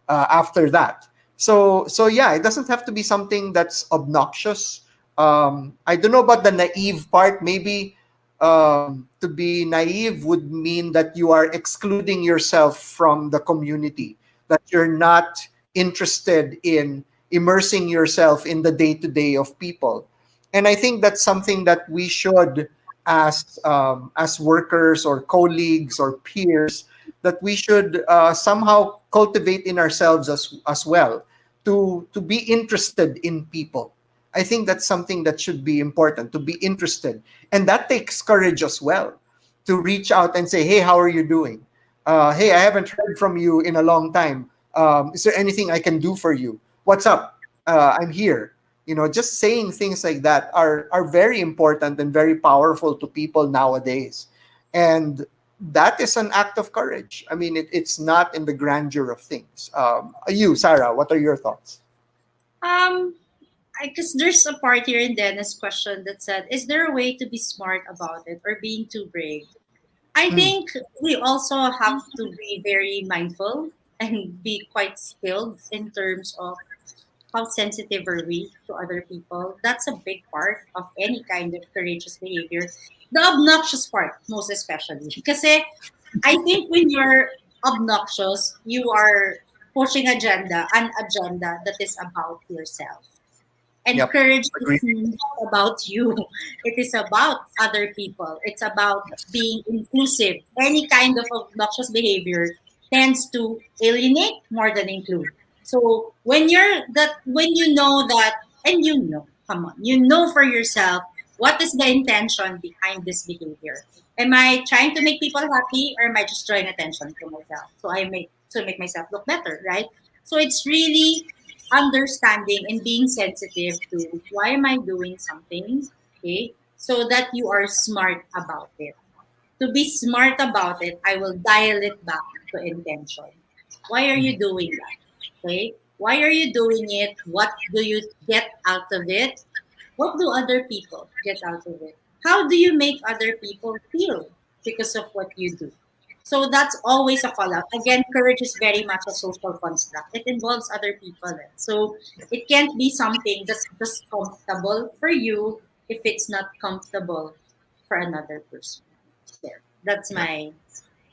after that. So yeah, it doesn't have to be something that's obnoxious. I don't know about the naive part. Maybe to be naive would mean that you are excluding yourself from the community, that you're not interested in immersing yourself in the day to day of people. And I think that's something that we should, as workers or colleagues or peers, that we should somehow cultivate in ourselves as well, to be interested in people. I think that's something that should be important, to be interested, and that takes courage as well, to reach out and say, "Hey, how are you doing? Hey, I haven't heard from you in a long time. Is there anything I can do for you? What's up? I'm here." Just saying things like that are very important and very powerful to people nowadays. And that is an act of courage. I mean, it's not in the grandeur of things. You, Sarah, what are your thoughts? Um, I guess there's a part here in Dennis' question that said, "Is there a way to be smart about it or being too brave?" I Mm, think we also have to be very mindful and be quite skilled in terms of how sensitive are we to other people. That's a big part of any kind of courageous behavior. The obnoxious part, most especially. Because I think when you're obnoxious, you are pushing an agenda that is about yourself. And yep, courage agree. is not about you. It is about other people. It's about being inclusive. Any kind of obnoxious behavior tends to alienate more than include. So when you know that, and come on, you know for yourself what is the intention behind this behavior. Am I trying to make people happy, or am I just drawing attention to myself? So make myself look better, right? So it's really understanding and being sensitive to why am I doing something, okay, so that you are smart about it. To be smart about it, I will dial it back to intention. Why are you Mhm. doing that? Okay? Why are you doing it? What do you get out of it? What do other people get out of it? How do you make other people feel because of what you do? So that's always a call out. Again, courage is very much a social construct. It involves other people. So it can't be something that's just comfortable for you if it's not comfortable for another person. There. That's Yeah. my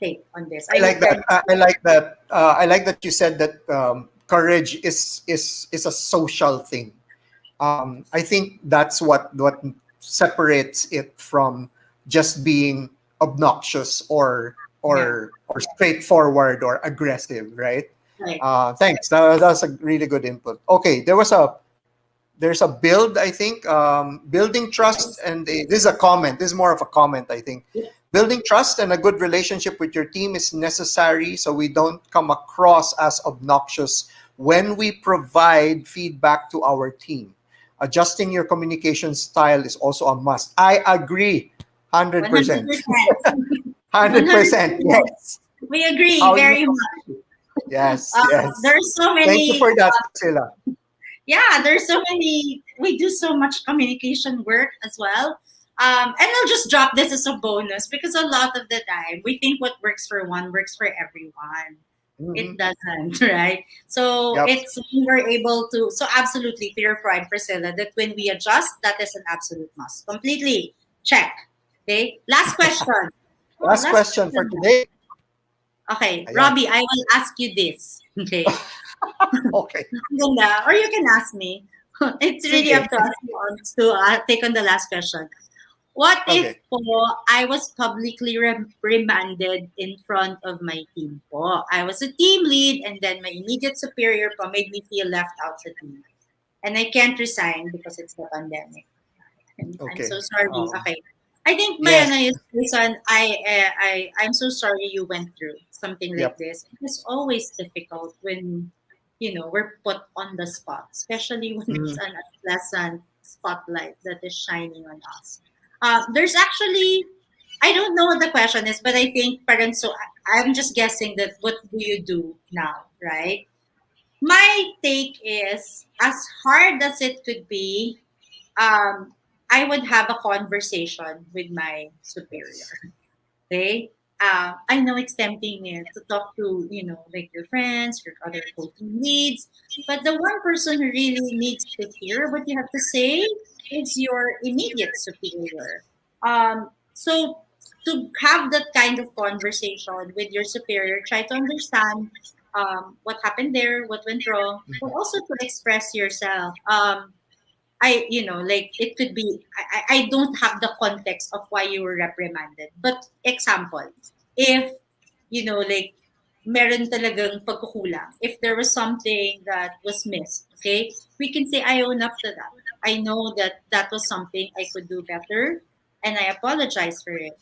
take on this. I I like hope that. that I like that. I like that you said that courage is a social thing. I think that's what separates it from just being obnoxious yeah. or straightforward or aggressive, right? Right. Thanks. That's a really good input. Okay, there's a build, I think, building trust, and this is a comment. This is more of a comment, I think. Building trust and a good relationship with your team is necessary so we don't come across as obnoxious when we provide feedback to our team. Adjusting your communication style is also a must. I agree, 100%. 100%. 100%. 100%. Yes. We agree How you very much. Yes, yes. There's so Thank you many, for that, Priscilla. yeah, there's so many, we do so much communication work as well. And I'll just drop this as a bonus because a lot of the time we think what works for one works for everyone. It Mhm. doesn't, right? So Yep. it's we were able to, so absolutely to your point, Priscilla, that when we adjust, that is an absolute must. Completely check. Okay. Last question. Oh, Last last question for question. today. Okay, Ayan. Robbie, I will ask you this. Okay. Okay. Ganda. Or you can ask me. It's really Sige. up to us to take on the last question. What if Okay. po I was publicly remanded in front of my team po? I was a team lead and then my immediate superior po made me feel left out sa team. And I can't resign because it's the pandemic. I'm Okay. so sorry. Okay. I think my Yes. ano is listen, I'm so sorry you went through something like Yep. this. It's always difficult when we're put on the spot, especially when it's Mm, an unpleasant spotlight that is shining on us. There's actually, I don't know what the question is, but I think parents. So I'm just guessing that what do you do now, right? My take is, as hard as it could be, um, I would have a conversation with my superior. Okay. I know it's tempting to talk to, like your friends, your other co-team leads, but the one person who really needs to hear what you have to say is your immediate superior. So to have that kind of conversation with your superior, try to understand what happened there, what went wrong, but also to express yourself. Like it could be, I don't have the context of why you were reprimanded. But example, if, like, meron talagang pagkukulang, if there was something that was missed, okay, we can say, I own up to that. I know that that was something I could do better, and I apologize for it.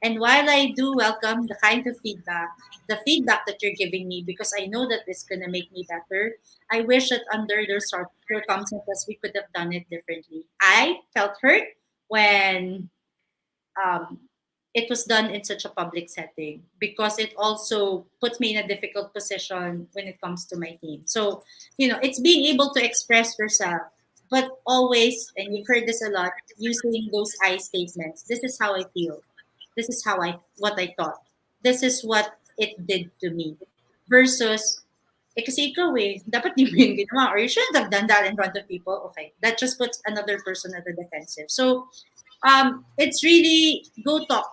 And while I do welcome the kind of feedback, the feedback that you're giving me, because I know that it's going to make me better, I wish that under those circumstances we could have done it differently. I felt hurt when um, it was done in such a public setting, because it also puts me in a difficult position when it comes to my team. So, it's being able to express yourself, but always, and you've heard this a lot, using those I statements. This is how I feel. This is what I thought. This is what it did to me. Versus, kasi ikaw dapat di mo yun ginawa, or you shouldn't have done that in front of people. Okay, that just puts another person at the defensive. So, it's really go talk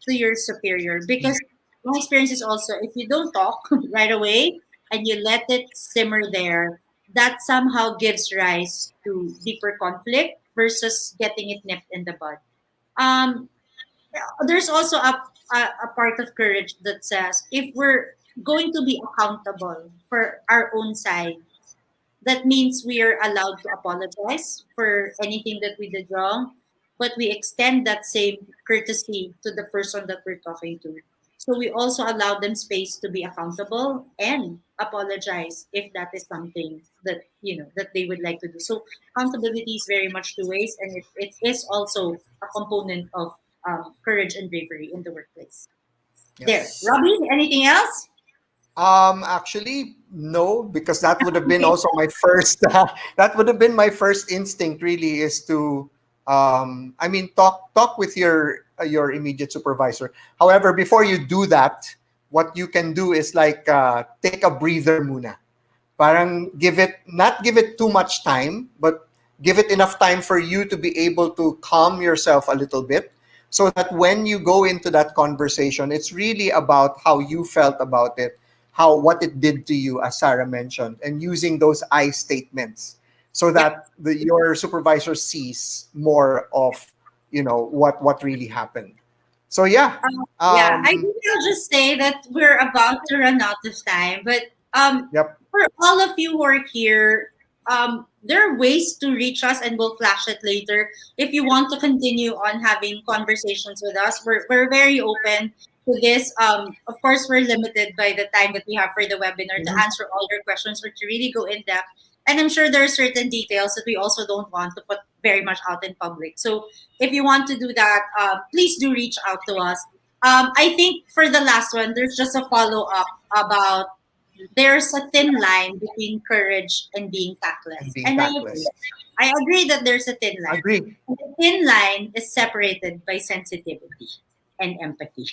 to your superior, because my experience is also, if you don't talk right away and you let it simmer there, that somehow gives rise to deeper conflict versus getting it nipped in the bud. Um, there's also a part of courage that says, if we're going to be accountable for our own side, that means we are allowed to apologize for anything that we did wrong, but we extend that same courtesy to the person that we're talking to. So we also allow them space to be accountable and apologize if that is something that that they would like to do. So accountability is very much two ways, and it is also a component of courage and bravery in the workplace. There, Yes. Robbie, anything else? Actually, no, because that would have been also my first. That would have been my first instinct. Really, is to, I mean, talk with your immediate supervisor. However, before you do that, what you can do is like take a breather muna. Parang not give it too much time, but give it enough time for you to be able to calm yourself a little bit, so that when you go into that conversation, it's really about how you felt about it, what it did to you, as Sarah mentioned, and using those I statements, so Yep. that your supervisor sees more of what really happened. So yeah. Yeah, I um think I'll just say that we're about to run out of time. But yep. for all of you who are here, there are ways to reach us, and we'll flash it later. If you want to continue on having conversations with us, we're very open to this. Of course, we're limited by the time that we have for the webinar to Mhm. answer all your questions or to really go in depth. And I'm sure there are certain details that we also don't want to put very much out in public. So if you want to do that, please do reach out to us. I think for the last one, there's just a follow up about, there's a thin line between courage and being And tactless. being And I tactless. agree. I agree that there's a thin line. Agree. The thin line is separated by sensitivity and empathy.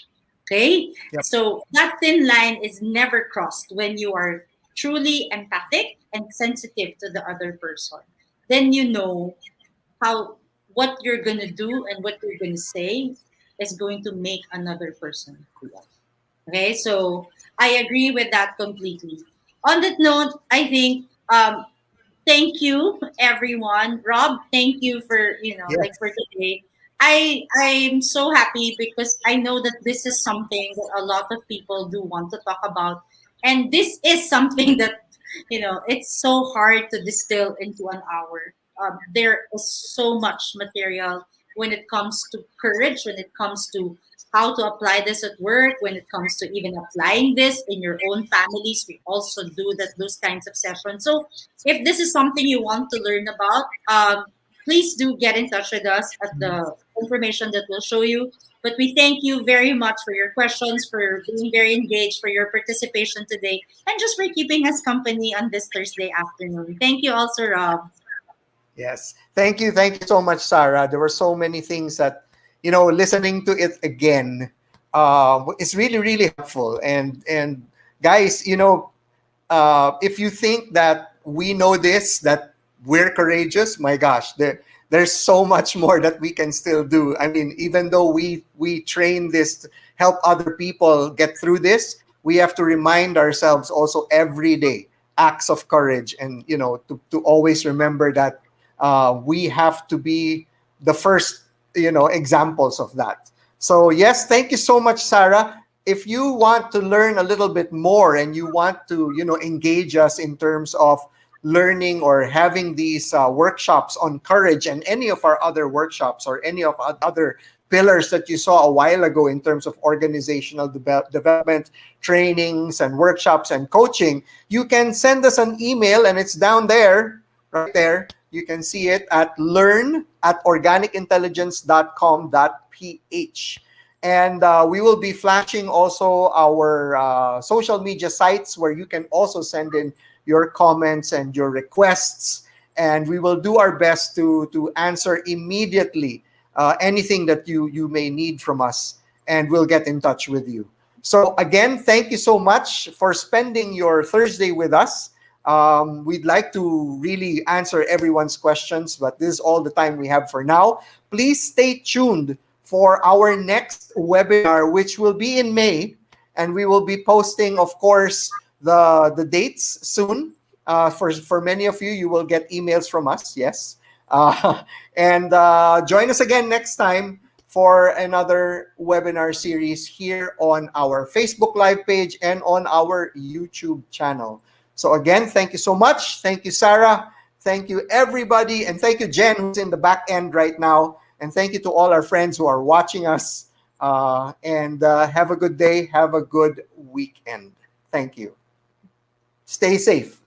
Okay? Yep. So that thin line is never crossed when you are truly empathic and sensitive to the other person. Then you know how what you're gonna do and what you're gonna say is going to make another person feel. Okay, so I agree with that completely. On that note, I think thank you everyone. Rob, thank you for like Yes. for today. I'm so happy because I know that this is something that a lot of people do want to talk about, and this is something that it's so hard to distill into an hour. There is so much material when it comes to courage, when it comes to how to apply this at work, when it comes to even applying this in your own families. We also do that, those kinds of sessions. So if this is something you want to learn about, please do get in touch with us at the information that we'll show you. But we thank you very much for your questions, for being very engaged, for your participation today, and just for keeping us company on this Thursday afternoon. Thank you also, Rob. Yes. Thank you so much, Sarah. There were so many things that, listening to it again, is really, really helpful. And guys, if you think that we know this, that we're courageous, my gosh, there's so much more that we can still do. I mean, even though we train this to help other people get through this, we have to remind ourselves also every day acts of courage, and to always remember that we have to be the first examples of that. So yes, thank you so much, Sarah. If you want to learn a little bit more and you want to engage us in terms of learning or having these workshops on courage and any of our other workshops or any of our other pillars that you saw a while ago in terms of organizational development trainings and workshops and coaching, you can send us an email, and it's down there, right there. You can see it at learn@organicintelligence.com.ph. And we will be flashing also our social media sites where you can also send in your comments and your requests. And we will do our best to answer immediately anything that you may need from us. And we'll get in touch with you. So again, thank you so much for spending your Thursday with us. We'd like to really answer everyone's questions, but this is all the time we have for now. Please stay tuned for our next webinar, which will be in May, and we will be posting, of course, the dates soon. For many of you, you will get emails from us. Yes, and join us again next time for another webinar series here on our Facebook Live page and on our YouTube channel. So again, thank you so much. Thank you, Sarah. Thank you, everybody. And thank you, Jen, who's in the back end right now. And thank you to all our friends who are watching us. And have a good day. Have a good weekend. Thank you. Stay safe.